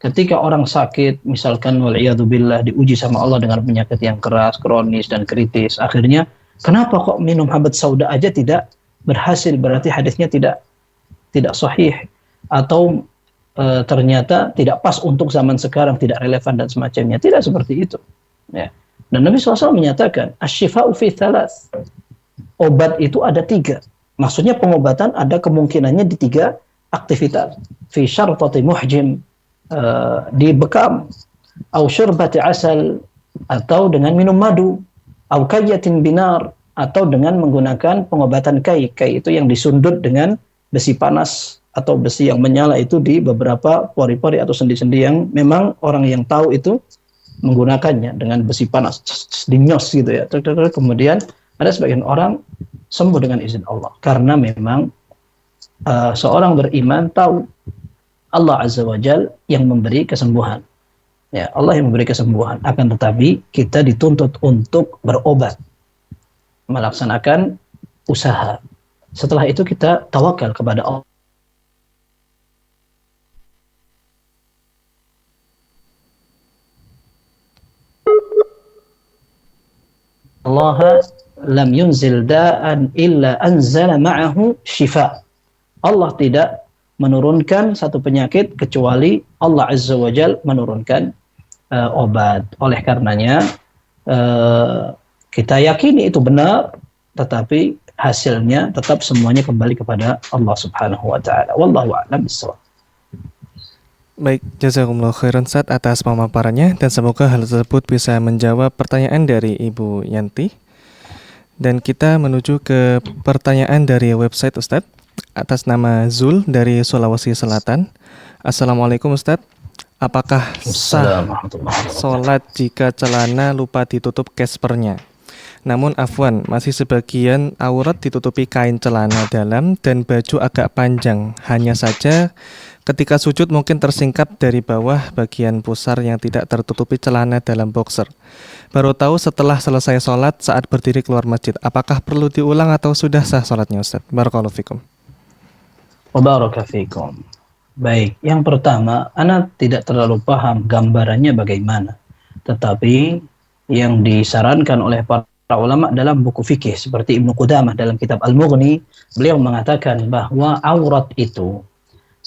ketika orang sakit, misalkan wal'iyadzubillah, diuji sama Allah dengan penyakit yang keras, kronis, dan kritis. Akhirnya, kenapa kok minum habbat sauda aja tidak berhasil? Berarti hadisnya tidak sahih. Atau ternyata tidak pas untuk zaman sekarang, tidak relevan dan semacamnya. Tidak seperti itu. Ya. Dan Nabi SAW menyatakan, asyifa'u fi thalath. Obat itu ada 3. Maksudnya pengobatan ada kemungkinannya di 3 aktivitas. Fi syartati muhjim, dibekam, au syurbati asal, atau dengan minum madu, au kayyatin binar, atau dengan menggunakan pengobatan kai. Kai itu yang disundut dengan besi panas atau besi yang menyala itu di beberapa pori-pori atau sendi-sendi yang memang orang yang tahu itu menggunakannya dengan besi panas, dinyos gitu ya. Kemudian ada sebagian orang sembuh dengan izin Allah karena memang seorang beriman tahu Allah Azza wa Jal yang memberi kesembuhan. Ya, Allah yang memberi kesembuhan. Akan tetapi kita dituntut untuk berobat, melaksanakan usaha. Setelah itu kita tawakal kepada Allah. Allah lam yunzil da'an illa anzala ma'ahu shifa. Allah tidak menurunkan satu penyakit kecuali Allah Azza wa Jal menurunkan obat. Oleh karenanya kita yakini itu benar, tetapi hasilnya tetap semuanya kembali kepada Allah Subhanahu wa taala. Wallahu a'lam bishawab. Baik, jazakumullah khairan Ustaz atas pemaparannya, dan semoga hal tersebut bisa menjawab pertanyaan dari Ibu Yanti. Dan kita menuju ke pertanyaan dari website Ustaz. atas nama Zul dari Sulawesi Selatan. Assalamualaikum Ustadz. Apakah sah sholat jika celana lupa ditutup caspernya? Namun afwan, masih sebagian aurat ditutupi kain celana dalam dan baju agak panjang. Hanya saja ketika sujud mungkin tersingkap dari bawah bagian pusar yang tidak tertutupi celana dalam boxer. Baru tahu setelah selesai sholat saat berdiri keluar masjid. Apakah perlu diulang atau sudah sah sholatnya Ustaz? Barakallahu fikum. Wabarakatuh. Baik, yang pertama, ana tidak terlalu paham gambarannya bagaimana. Tetapi yang disarankan oleh para ulama dalam buku fikih seperti Ibnu Qudamah dalam kitab Al-Mughni, beliau mengatakan bahwa aurat itu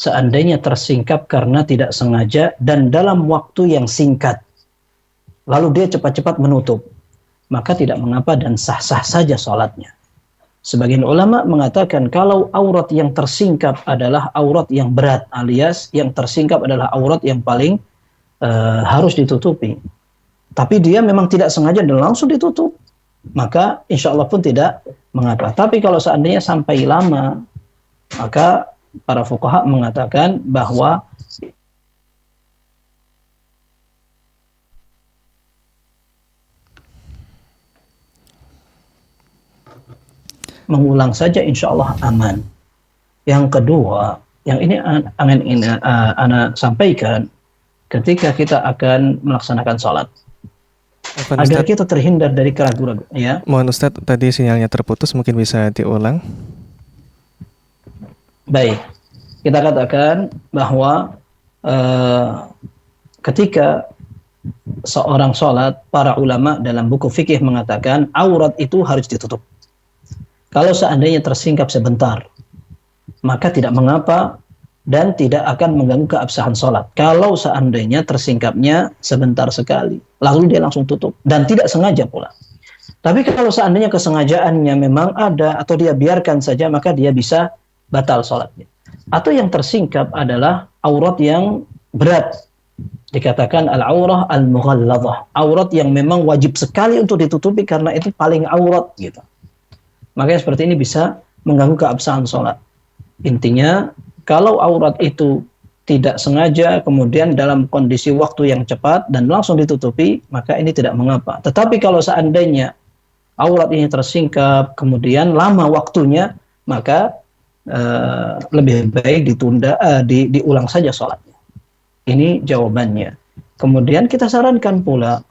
seandainya tersingkap karena tidak sengaja dan dalam waktu yang singkat, lalu dia cepat-cepat menutup, maka tidak mengapa dan sah-sah saja sholatnya. Sebagian ulama mengatakan kalau aurat yang tersingkap adalah aurat yang berat, alias yang tersingkap adalah aurat yang paling harus ditutupi. Tapi dia memang tidak sengaja dan langsung ditutup, maka insya Allah pun tidak mengapa. Tapi kalau seandainya sampai lama, maka para fuqaha mengatakan bahwa mengulang saja insya Allah aman. Yang kedua, yang ini anak sampaikan ketika kita akan melaksanakan sholat, agar kita terhindar dari keraguan-keraguan. Ya. Mohon Ustadz, tadi sinyalnya terputus, mungkin bisa diulang. Baik, kita katakan bahwa ketika seorang sholat, para ulama dalam buku fikih mengatakan aurat itu harus ditutup. Kalau seandainya tersingkap sebentar, maka tidak mengapa dan tidak akan mengganggu keabsahan sholat. Kalau seandainya tersingkapnya sebentar sekali, lalu dia langsung tutup dan tidak sengaja pula. Tapi kalau seandainya kesengajaannya memang ada atau dia biarkan saja, maka dia bisa batal sholatnya. Atau yang tersingkap adalah aurat yang berat. Dikatakan al-aurah al-mughalladhah, aurat yang memang wajib sekali untuk ditutupi karena itu paling aurat gitu. Makanya seperti ini bisa mengganggu keabsahan sholat. Intinya, kalau aurat itu tidak sengaja, kemudian dalam kondisi waktu yang cepat dan langsung ditutupi, maka ini tidak mengapa. Tetapi kalau seandainya aurat ini tersingkap, kemudian lama waktunya, maka lebih baik ditunda, diulang saja sholatnya. Ini jawabannya. Kemudian kita sarankan pula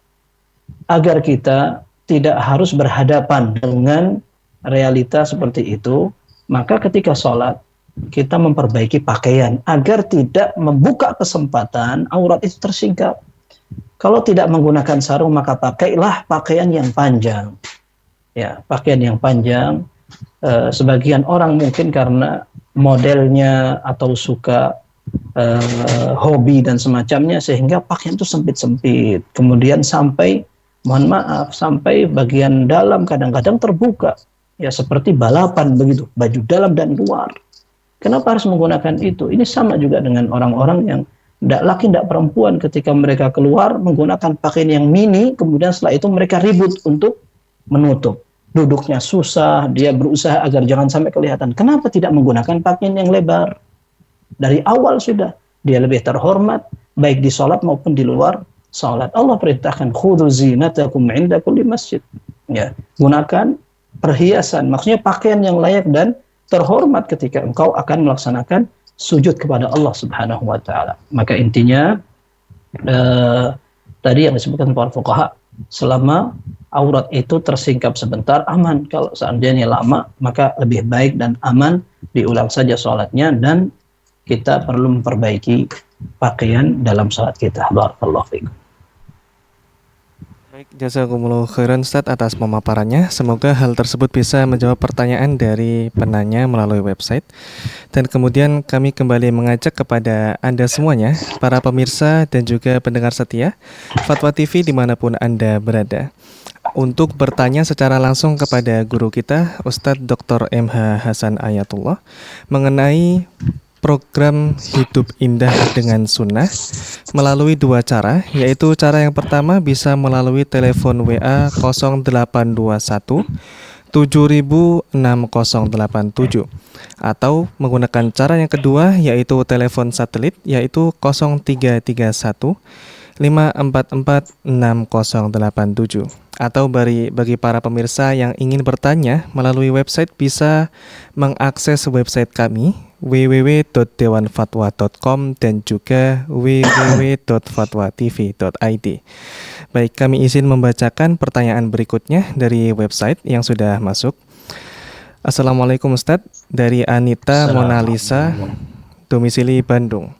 agar kita tidak harus berhadapan dengan realita seperti itu, maka ketika sholat kita memperbaiki pakaian agar tidak membuka kesempatan aurat itu tersingkap. Kalau tidak menggunakan sarung, maka pakailah pakaian yang panjang. Ya, pakaian yang panjang. Sebagian orang mungkin karena modelnya atau suka hobi dan semacamnya, sehingga pakaian itu sempit-sempit. Kemudian sampai, mohon maaf, sampai bagian dalam kadang-kadang terbuka. Ya seperti balapan begitu, baju dalam dan luar. Kenapa harus menggunakan itu? Ini sama juga dengan orang-orang yang tidak laki, tidak perempuan ketika mereka keluar menggunakan pakaian yang mini, kemudian setelah itu mereka ribut untuk menutup. Duduknya susah, dia berusaha agar jangan sampai kelihatan. Kenapa tidak menggunakan pakaian yang lebar? Dari awal sudah, dia lebih terhormat, baik di sholat maupun di luar sholat. Allah perintahkan, khudhu zinatakum inda kulli masjid. Ya, gunakan perhiasan, maksudnya pakaian yang layak dan terhormat ketika engkau akan melaksanakan sujud kepada Allah Subhanahu wa taala. Maka intinya tadi yang disebutkan para fuqaha, selama aurat itu tersingkap sebentar aman. Kalau seandainya lama, maka lebih baik dan aman diulang saja sholatnya dan kita perlu memperbaiki pakaian dalam salat kita. Barakallahu fiikum. Baik, jazakumullahu khairan Ustaz atas pemaparannya. Semoga hal tersebut bisa menjawab pertanyaan dari penanya melalui website. Dan kemudian kami kembali mengajak kepada Anda semuanya, para pemirsa dan juga pendengar setia Fatwa TV dimanapun Anda berada, untuk bertanya secara langsung kepada guru kita, Ustadz Dr. MH Hasan Ayatullah, mengenai program Hidup Indah dengan Sunnah melalui dua cara, yaitu cara yang pertama bisa melalui telepon WA 0821 70687, atau menggunakan cara yang kedua yaitu telepon satelit yaitu 0331 544 6087. Atau bagi para pemirsa yang ingin bertanya melalui website bisa mengakses website kami www.dewanfatwa.com dan juga www.fatwatv.id. Baik, kami izin membacakan pertanyaan berikutnya dari website yang sudah masuk. Assalamualaikum Ustadz, dari Anita Monalisa, domisili Bandung.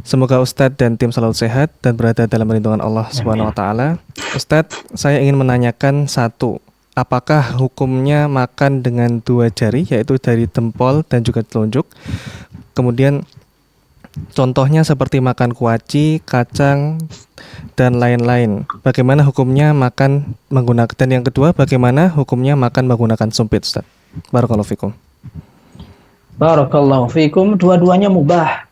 Semoga Ustadz dan tim selalu sehat dan berada dalam perlindungan Allah Subhanahu wa taala. Ustadz, saya ingin menanyakan satu, apakah hukumnya makan dengan 2 jari yaitu dari tempol dan juga telunjuk? Kemudian contohnya seperti makan kuaci, kacang dan lain-lain. Bagaimana hukumnya makan menggunakan, dan yang kedua bagaimana hukumnya makan menggunakan sumpit, Ustadz? Barakallahu fikum. Barakallahu fikum. Dua-duanya mubah.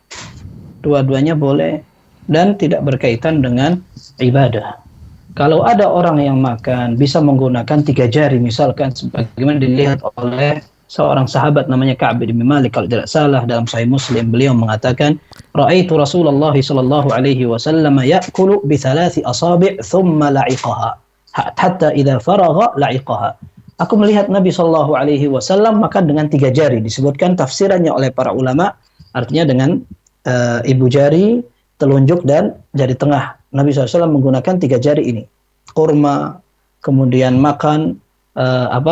Dua-duanya boleh dan tidak berkaitan dengan ibadah. Kalau ada orang yang makan bisa menggunakan 3 jari misalkan, sebagaimana dilihat oleh seorang sahabat namanya Ka'ab bin Malik kalau tidak salah dalam Sahih Muslim, beliau mengatakan, "Ra'aitu Rasulullah sallallahu alaihi wasallam ya'kulu bi 3 asabi' thumma la'iqaha hatta idza faragha la'iqaha." Aku melihat Nabi sallallahu alaihi wasallam makan dengan 3 jari. Disebutkan tafsirannya oleh para ulama, artinya dengan ibu jari, telunjuk dan jari tengah. Nabi SAW menggunakan 3 jari ini. Kurma, kemudian makan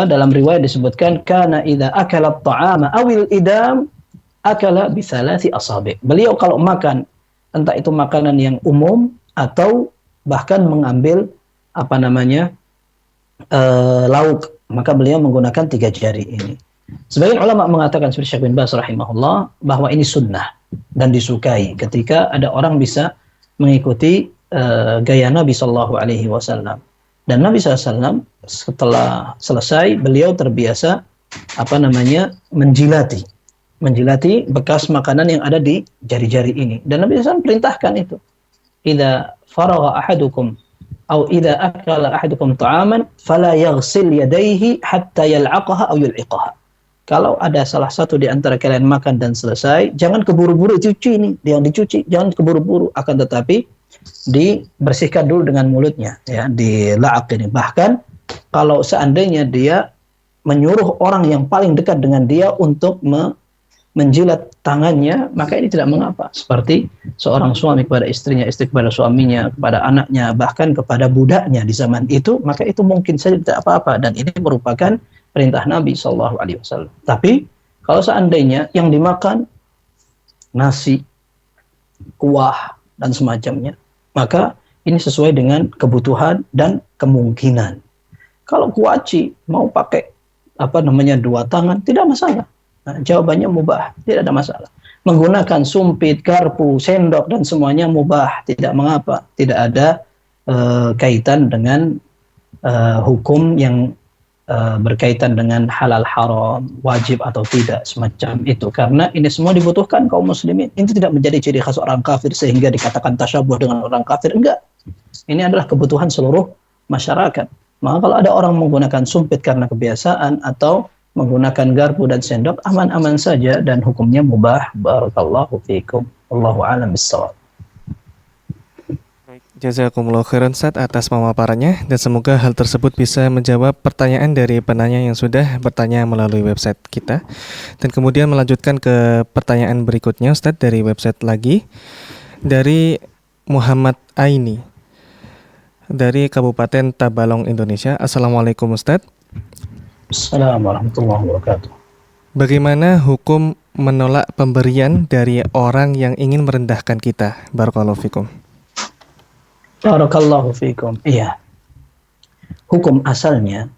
dalam riwayat disebutkan kana idza akala at-ta'ama awil idam akala bi 3 asabi'. Beliau kalau makan entah itu makanan yang umum atau bahkan mengambil lauk, maka beliau menggunakan 3 jari ini. Sebagian ulama mengatakan seperti Syekh bin Baz rahimahullah bahwa ini sunnah dan disukai ketika ada orang bisa mengikuti gaya Nabi sallallahu alaihi wasallam. Dan Nabi SAW setelah selesai beliau terbiasa menjilati bekas makanan yang ada di jari-jari ini. Dan Nabi SAW perintahkan itu. Idza faragha ahadukum atau idza akala ahadukum ta'aman fala yaghsil yadayhi hatta yal'aqaha aw yul'iqaha. Kalau ada salah satu di antara kalian makan dan selesai, jangan keburu-buru cuci ini, yang dicuci, jangan keburu-buru, akan tetapi dibersihkan dulu dengan mulutnya, ya, dila'aq ini. Bahkan kalau seandainya dia menyuruh orang yang paling dekat dengan dia untuk menjilat tangannya, maka ini tidak mengapa. Seperti seorang suami kepada istrinya, istri kepada suaminya, kepada anaknya, bahkan kepada budaknya di zaman itu, maka itu mungkin saja tidak apa-apa, dan ini merupakan perintah Nabi SAW. Tapi kalau seandainya yang dimakan nasi, kuah dan semacamnya, maka ini sesuai dengan kebutuhan dan kemungkinan. Kalau kuaci mau pakai 2 tangan, tidak masalah. Nah, jawabannya mubah, tidak ada masalah. Menggunakan sumpit, garpu, sendok dan semuanya mubah, tidak mengapa. Tidak ada kaitan dengan hukum yang berkaitan dengan halal haram, wajib atau tidak, semacam itu. Karena ini semua dibutuhkan kaum muslimin. Ini tidak menjadi ciri khas orang kafir sehingga dikatakan tasyabuh dengan orang kafir. Enggak. Ini adalah kebutuhan seluruh masyarakat. Maka kalau ada orang menggunakan sumpit karena kebiasaan atau menggunakan garpu dan sendok, aman-aman saja dan hukumnya mubah. Barakallahu fiikum. Wallahu a'lam bissawab. Jazakumullah khairan Ustaz atas pemaparannya, dan semoga hal tersebut bisa menjawab pertanyaan dari penanya yang sudah bertanya melalui website kita. Dan kemudian melanjutkan ke pertanyaan berikutnya Ustaz dari website lagi, dari Muhammad Aini dari Kabupaten Tabalong, Indonesia. Assalamualaikum Ustaz. Assalamualaikum warahmatullahi wabarakatuh. Bagaimana hukum menolak pemberian dari orang yang ingin merendahkan kita? Barakallahu fikum. Barakallahu fikum. Iya. Hukum asalnya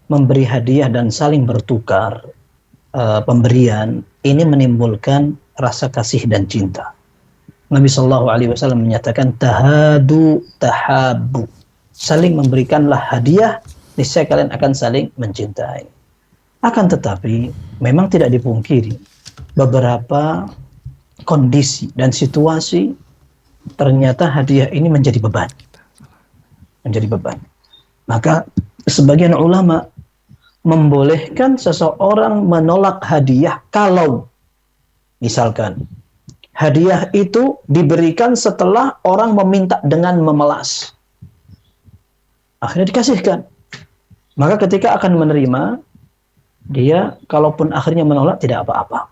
memberi hadiah dan saling bertukar pemberian ini menimbulkan rasa kasih dan cinta. Nabi sallallahu alaihi wasallam menyatakan tahadu tahabu. Saling memberikanlah hadiah, niscaya kalian akan saling mencintai. Akan tetapi memang tidak dipungkiri beberapa kondisi dan situasi ternyata hadiah ini menjadi beban. Maka sebagian ulama membolehkan seseorang menolak hadiah kalau misalkan hadiah itu diberikan setelah orang meminta dengan memelas. Akhirnya dikasihkan. Maka ketika akan menerima, dia kalaupun akhirnya menolak tidak apa-apa.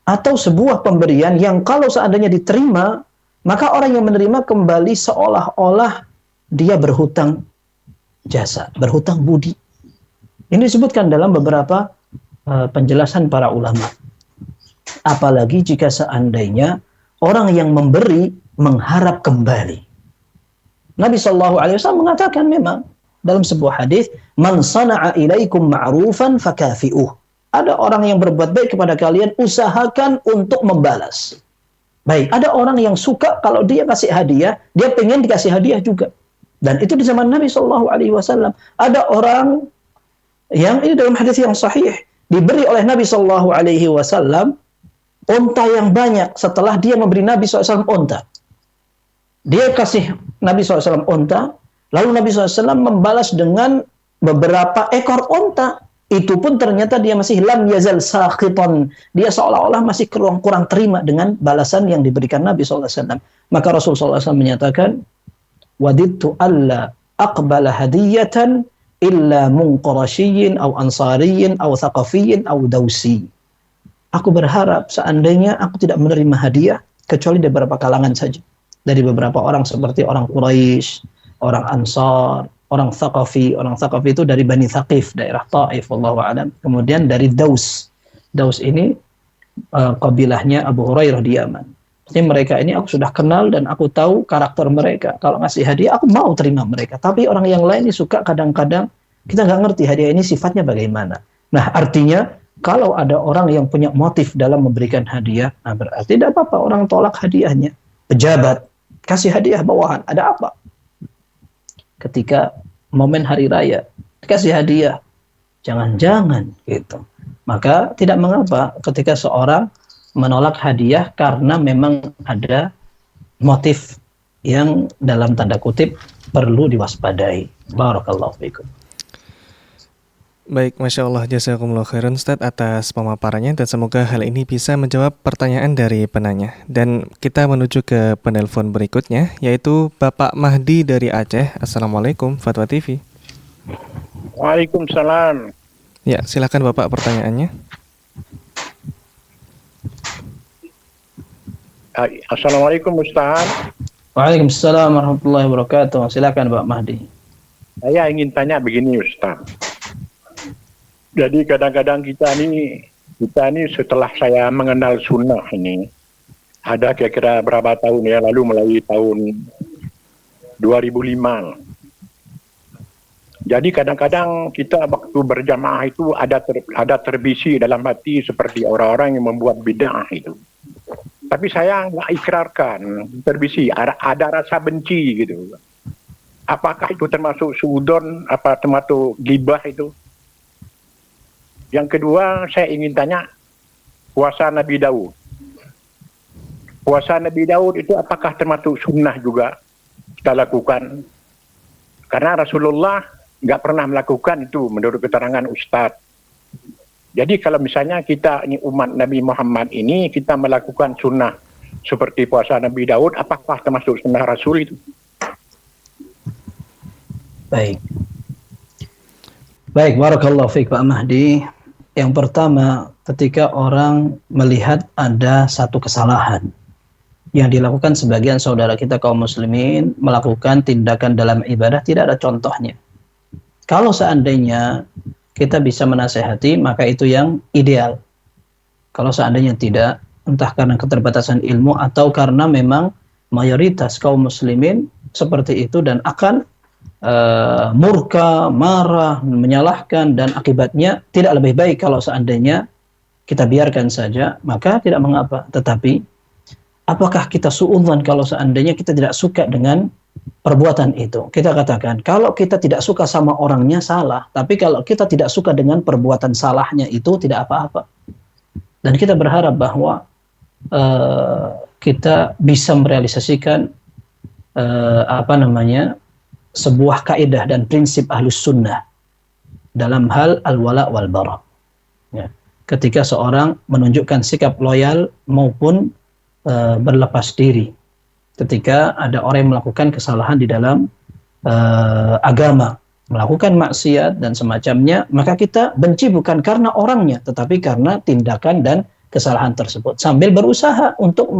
Atau sebuah pemberian yang kalau seandainya diterima, maka orang yang menerima kembali seolah-olah dia berhutang jasa, berhutang budi. Ini disebutkan dalam beberapa penjelasan para ulama. Apalagi jika seandainya orang yang memberi mengharap kembali. Nabi SAW mengatakan memang dalam sebuah hadis, "Man sana'a ilaikum ma'rufan fakafi'uh." Ada orang yang berbuat baik kepada kalian, usahakan untuk membalas. Baik, ada orang yang suka kalau dia kasih hadiah, dia pengen dikasih hadiah juga. Dan itu di zaman Nabi SAW. Ada orang yang ini dalam hadis yang sahih, diberi oleh Nabi SAW unta yang banyak setelah dia memberi Nabi SAW unta. Dia kasih Nabi SAW unta, lalu Nabi SAW membalas dengan beberapa ekor unta. Itu pun ternyata dia masih lam yazal sakhiton. Dia seolah-olah masih kurang terima dengan balasan yang diberikan Nabi SAW. Maka Rasulullah SAW menyatakan, "Wadidtu alla aqbala hadiyatan illa munqarasyiyin aw ansariyin aw thaqafiyin aw dausi." Aku berharap seandainya aku tidak menerima hadiah kecuali dari beberapa kalangan saja. Dari beberapa orang seperti orang Quraisy, orang Ansar, orang Thaqafi. Orang Thaqafi itu dari Bani Thaqif, daerah Taif, wallahu a'lam. Kemudian dari Daus. Daus ini kabilahnya Abu Hurairah di Yaman. Jadi mereka ini aku sudah kenal dan aku tahu karakter mereka. Kalau ngasih hadiah aku mau terima mereka. Tapi orang yang lain ini suka kadang-kadang kita nggak ngerti hadiah ini sifatnya bagaimana. Nah artinya kalau ada orang yang punya motif dalam memberikan hadiah, nah berarti tidak apa-apa orang tolak hadiahnya. Pejabat kasih hadiah bawahan, ada apa? Ketika momen hari raya dikasih hadiah, jangan-jangan gitu. Maka tidak mengapa ketika seorang menolak hadiah karena memang ada motif yang dalam tanda kutip perlu diwaspadai. Barakallahu fikum. Baik, Masya Allah, jazakumullah khairan Ustadz atas pemaparannya dan semoga hal ini bisa menjawab pertanyaan dari penanya. Dan kita menuju ke penelpon berikutnya, yaitu Bapak Mahdi dari Aceh. Assalamualaikum, Fatwa TV. Waalaikumsalam. Ya, silakan Bapak pertanyaannya. Assalamualaikum Ustaz. Waalaikumsalam warahmatullahi wabarakatuh. Silakan Pak Mahdi. Saya ingin tanya begini Ustaz. Jadi kadang-kadang kita ini setelah saya mengenal sunnah ini, ada kira-kira berapa tahun ya, lalu melalui tahun 2005. Jadi kadang-kadang kita waktu berjamaah itu ada terbisi dalam hati seperti orang-orang yang membuat bid'ah itu. Tapi saya nggak ikrarkan terbisi, ada rasa benci gitu. Apakah itu termasuk suudon, apa termasuk ghibah itu? Yang kedua, saya ingin tanya puasa Nabi Daud. Puasa Nabi Daud itu apakah termasuk sunnah juga kita lakukan? Karena Rasulullah nggak pernah melakukan itu menurut keterangan Ustadz. Jadi kalau misalnya kita ini umat Nabi Muhammad ini, kita melakukan sunnah seperti puasa Nabi Daud, apakah termasuk sunnah Rasul itu? Baik. Baik, barakallahu fiik Pak Mahdi. Yang pertama, ketika orang melihat ada satu kesalahan yang dilakukan sebagian saudara kita kaum muslimin, melakukan tindakan dalam ibadah, tidak ada contohnya. Kalau seandainya kita bisa menasehati, maka itu yang ideal. Kalau seandainya tidak, entah karena keterbatasan ilmu atau karena memang mayoritas kaum muslimin seperti itu dan akan murka, marah, menyalahkan, dan akibatnya tidak lebih baik kalau seandainya kita biarkan saja, maka tidak mengapa. Tetapi apakah kita suudzon kalau seandainya kita tidak suka dengan perbuatan itu? Kita katakan kalau kita tidak suka sama orangnya salah, tapi kalau kita tidak suka dengan perbuatan salahnya itu tidak apa-apa. Dan kita berharap bahwa kita bisa merealisasikan sebuah kaidah dan prinsip Ahlus Sunnah, dalam hal al-wala wal bara. Ya. Ketika seorang menunjukkan sikap loyal maupun berlepas diri. Ketika ada orang yang melakukan kesalahan di dalam agama, melakukan maksiat dan semacamnya, maka kita benci bukan karena orangnya, tetapi karena tindakan dan kesalahan tersebut. Sambil berusaha untuk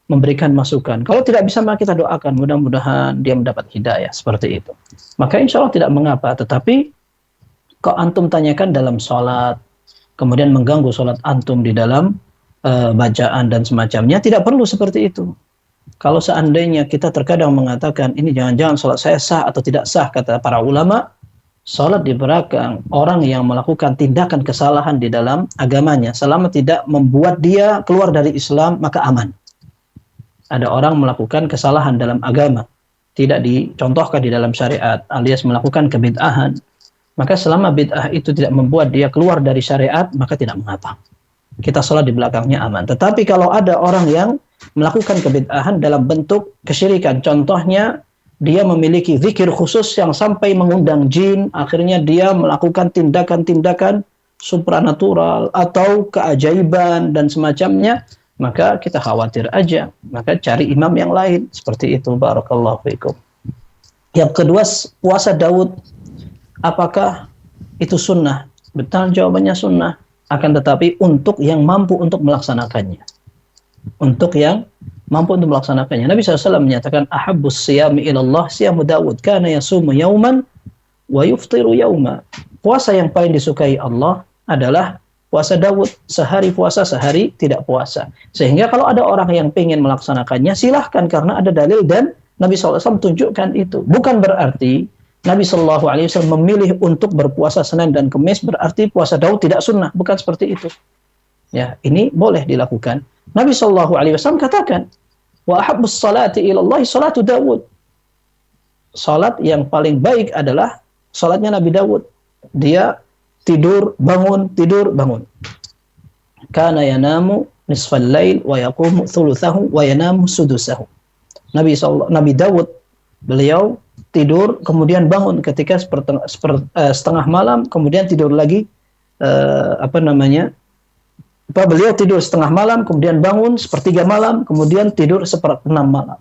memberikan masukan. Kalau tidak bisa, maka kita doakan mudah-mudahan dia mendapat hidayah, seperti itu. Maka insya Allah tidak mengapa. Tetapi kok antum tanyakan dalam sholat, kemudian mengganggu sholat antum di dalam bacaan dan semacamnya, tidak perlu seperti itu. Kalau seandainya kita terkadang mengatakan ini jangan-jangan sholat saya sah atau tidak sah, kata para ulama, sholat di belakang orang yang melakukan tindakan kesalahan di dalam agamanya, selama tidak membuat dia keluar dari Islam, maka aman. Ada orang melakukan kesalahan dalam agama, tidak dicontohkan di dalam syariat, alias melakukan kebid'ahan, maka selama bid'ah itu tidak membuat dia keluar dari syariat, maka tidak mengapa. Kita sholat di belakangnya aman. Tetapi kalau ada orang yang melakukan kebid'ahan dalam bentuk kesyirikan, contohnya dia memiliki zikir khusus yang sampai mengundang jin, akhirnya dia melakukan tindakan-tindakan supranatural atau keajaiban dan semacamnya, maka kita khawatir aja, maka cari imam yang lain, seperti itu. Barakallahu fiikum. Yang kedua, puasa Daud, apakah itu sunnah? Betul, jawabannya sunnah, akan tetapi untuk yang mampu untuk melaksanakannya. Untuk yang mampu untuk melaksanakannya. Nabi SAW menyatakan, ahabbus siyami ilallah siyamu Daud, kana yasumu yauman wa yuftiru yauma. Puasa yang paling disukai Allah adalah puasa Daud, sehari puasa, sehari tidak puasa. Sehingga kalau ada orang yang ingin melaksanakannya, silahkan, karena ada dalil dan Nabi SAW tunjukkan itu. Bukan berarti Nabi SAW memilih untuk berpuasa Senin dan Kamis berarti puasa Daud tidak sunnah. Bukan seperti itu. Ya, ini boleh dilakukan. Nabi SAW katakan, wa ahabbus salati ilallahi salatu Daud. Salat yang paling baik adalah salatnya Nabi Daud. Dia tidur, bangun, tidur, bangun. Kana yanamu nisfal lail wa yaqumu thuluthahu wa yanamu sudusahu. Nabi Daud, beliau tidur, kemudian bangun ketika setengah malam, kemudian tidur lagi, beliau tidur setengah malam, kemudian bangun sepertiga malam, kemudian tidur seperenam malam.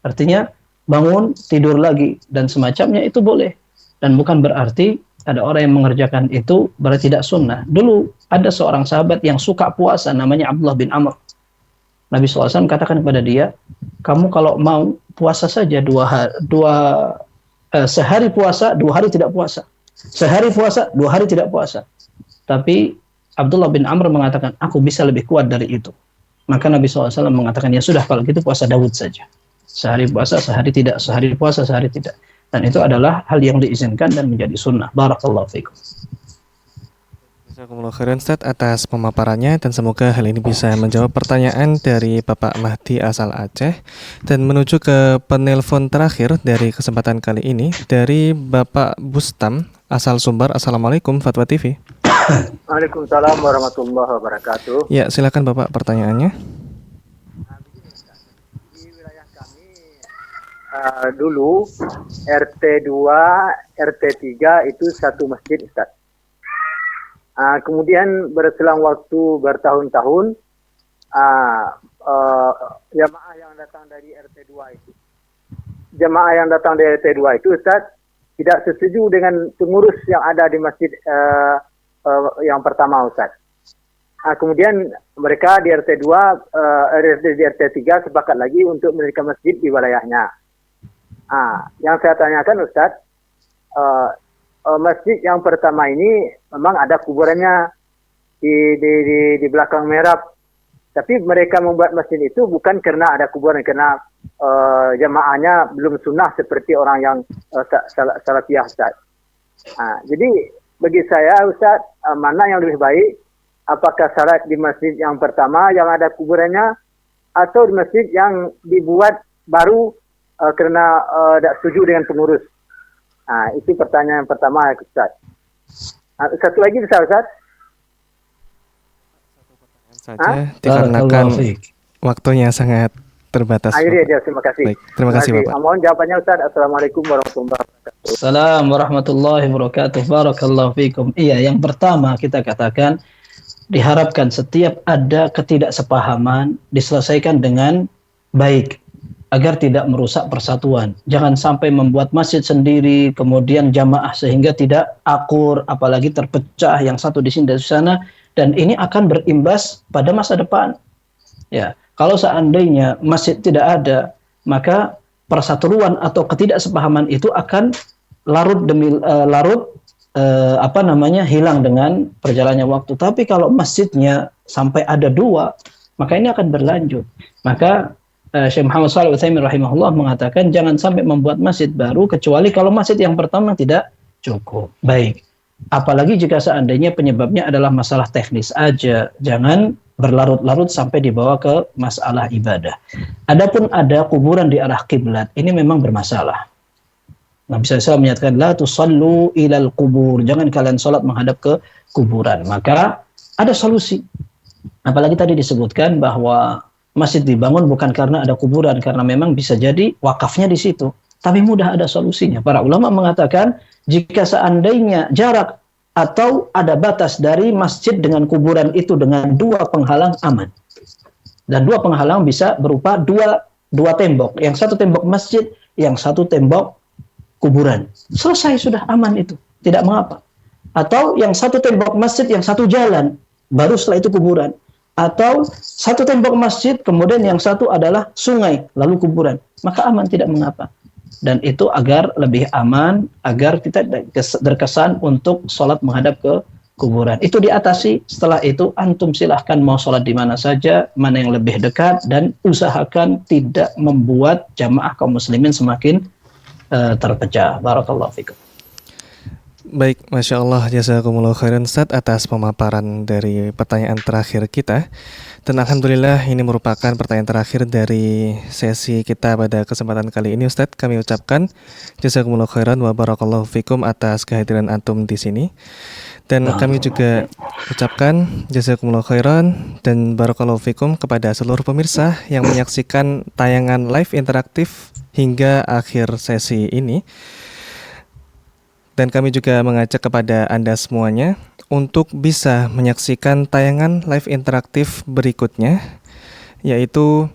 Artinya bangun, tidur lagi, dan semacamnya itu boleh. Dan bukan berarti ada orang yang mengerjakan itu berarti tidak sunnah. Dulu ada seorang sahabat yang suka puasa, namanya Abdullah bin Amr. Nabi SAW katakan kepada dia, kamu kalau mau puasa saja sehari puasa, 2 hari tidak puasa. Sehari puasa, 2 hari tidak puasa. Tapi Abdullah bin Amr mengatakan, aku bisa lebih kuat dari itu. Maka Nabi SAW mengatakan, ya sudah, kalau gitu puasa Daud saja. Sehari puasa, sehari tidak. Sehari puasa, sehari tidak. Dan itu adalah hal yang diizinkan dan menjadi sunnah. Barakallahu fiikum. Jazakumullah khairan Ustaz atas pemaparannya, dan semoga hal ini bisa menjawab pertanyaan dari Bapak Mahdi asal Aceh. Dan menuju ke penelpon terakhir dari kesempatan kali ini dari Bapak Bustam asal Sumbar. Assalamualaikum Fatwa TV. Waalaikumsalam warahmatullahi wabarakatuh. Ya, silakan Bapak pertanyaannya. Di wilayah kami dulu RT 2, RT 3 itu satu masjid, Ustaz. Kemudian berselang waktu bertahun-tahun, jamaah yang datang dari RT 2 itu, Ustaz, tidak setuju dengan pengurus yang ada di masjid yang pertama, Ustaz. Kemudian mereka di RT 2, di RT 3 sepakat lagi untuk mendirikan masjid di wilayahnya. Yang saya tanyakan, Ustaz, masjid yang pertama ini memang ada kuburannya di belakang mihrab. Tapi mereka membuat masjid itu bukan karena ada kuburan, karena jamaahnya belum sunnah seperti orang yang salafiyah, Ustaz. Jadi bagi saya, Ustaz, mana yang lebih baik? Apakah salat di masjid yang pertama yang ada kuburannya, atau di masjid yang dibuat baru karena tidak setuju dengan pengurus? Itu pertanyaan yang pertama, Ustaz. Satu lagi bisa, Ustaz? Saja dikarenakan waktunya sangat terbatas. Akhiri Bapak. aja, terima kasih. Baik, terima kasih Bapak. Mohon jawabannya Ustaz. Assalamualaikum warahmatullahi wabarakatuh. Assalamualaikum warahmatullahi wabarakatuh. Barakallahu fikum. Iya, yang pertama kita katakan diharapkan setiap ada ketidaksepahaman diselesaikan dengan baik agar tidak merusak persatuan. Jangan sampai membuat masjid sendiri kemudian jamaah sehingga tidak akur, apalagi terpecah yang satu di sini dan di sana, dan ini akan berimbas pada masa depan. Ya, kalau seandainya masjid tidak ada, maka persatuan atau ketidaksepahaman itu akan larut demi larut hilang dengan berjalannya waktu. Tapi kalau masjidnya sampai ada dua, maka ini akan berlanjut. Maka Syekh Muhammad Shalih Al-Utsaimin rahimahullah mengatakan jangan sampai membuat masjid baru kecuali kalau masjid yang pertama tidak cukup baik. Apalagi jika seandainya penyebabnya adalah masalah teknis aja, jangan berlarut-larut sampai dibawa ke masalah ibadah. Adapun ada kuburan di arah kiblat, ini memang bermasalah. Nabi SAW menyatakan la tusallu ilal kubur, jangan kalian sholat menghadap ke kuburan. Maka ada solusi. Apalagi tadi disebutkan bahwa masjid dibangun bukan karena ada kuburan, karena memang bisa jadi wakafnya di situ. Tapi mudah ada solusinya. Para ulama mengatakan jika seandainya jarak atau ada batas dari masjid dengan kuburan itu dengan dua penghalang aman. Dan dua penghalang bisa berupa dua tembok. Yang satu tembok masjid, yang satu tembok kuburan. Selesai, sudah aman itu. Tidak mengapa. Atau yang satu tembok masjid, yang satu jalan. Baru setelah itu kuburan. Atau satu tembok masjid, kemudian yang satu adalah sungai, lalu kuburan. Maka aman, tidak mengapa. Dan itu agar lebih aman, agar kita terkesan untuk sholat menghadap ke kuburan. Itu diatasi. Setelah itu antum silahkan mau sholat di mana saja, mana yang lebih dekat, dan usahakan tidak membuat jamaah kaum muslimin semakin terpecah. Barakallahu fikum. Baik, Masya Allah, jazakumullah khairan Ustaz atas pemaparan dari pertanyaan terakhir kita. Dan Alhamdulillah ini merupakan pertanyaan terakhir dari sesi kita pada kesempatan kali ini Ustaz. Kami ucapkan jazakumullah khairan wa barakallahu fikum atas kehadiran antum di sini. Dan kami juga ucapkan jazakumullah khairan dan barakallahu fikum kepada seluruh pemirsa yang menyaksikan tayangan live interaktif hingga akhir sesi ini. Dan kami juga mengajak kepada Anda semuanya untuk bisa menyaksikan tayangan live interaktif berikutnya, yaitu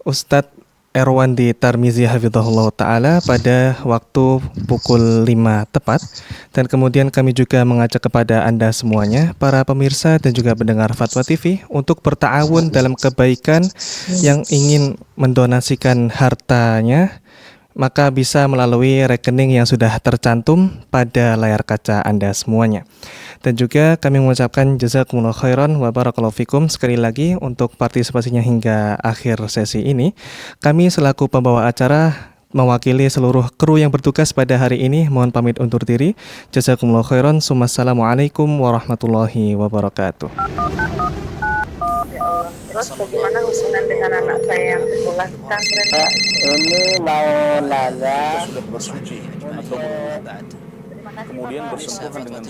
Ustadz Erwandi Tarmizi Hafizahullah Ta'ala pada waktu pukul 5 tepat. Dan kemudian kami juga mengajak kepada Anda semuanya, para pemirsa dan juga pendengar Fatwa TV, untuk berta'awun dalam kebaikan yang ingin mendonasikan hartanya, maka bisa melalui rekening yang sudah tercantum pada layar kaca Anda semuanya. Dan juga kami mengucapkan jazakumullah khairan wa barakallahu fikum sekali lagi untuk partisipasinya hingga akhir sesi ini. Kami selaku pembawa acara mewakili seluruh kru yang bertugas pada hari ini mohon pamit undur diri. Jazakumullah khairan. Assalamualaikum warahmatullahi wabarakatuh. Terus bagaimana hubungan dengan anak saya yang sekolah pesantren? Ini mau nanya. Sudah bersuci atau kemudian bersentuhan dengan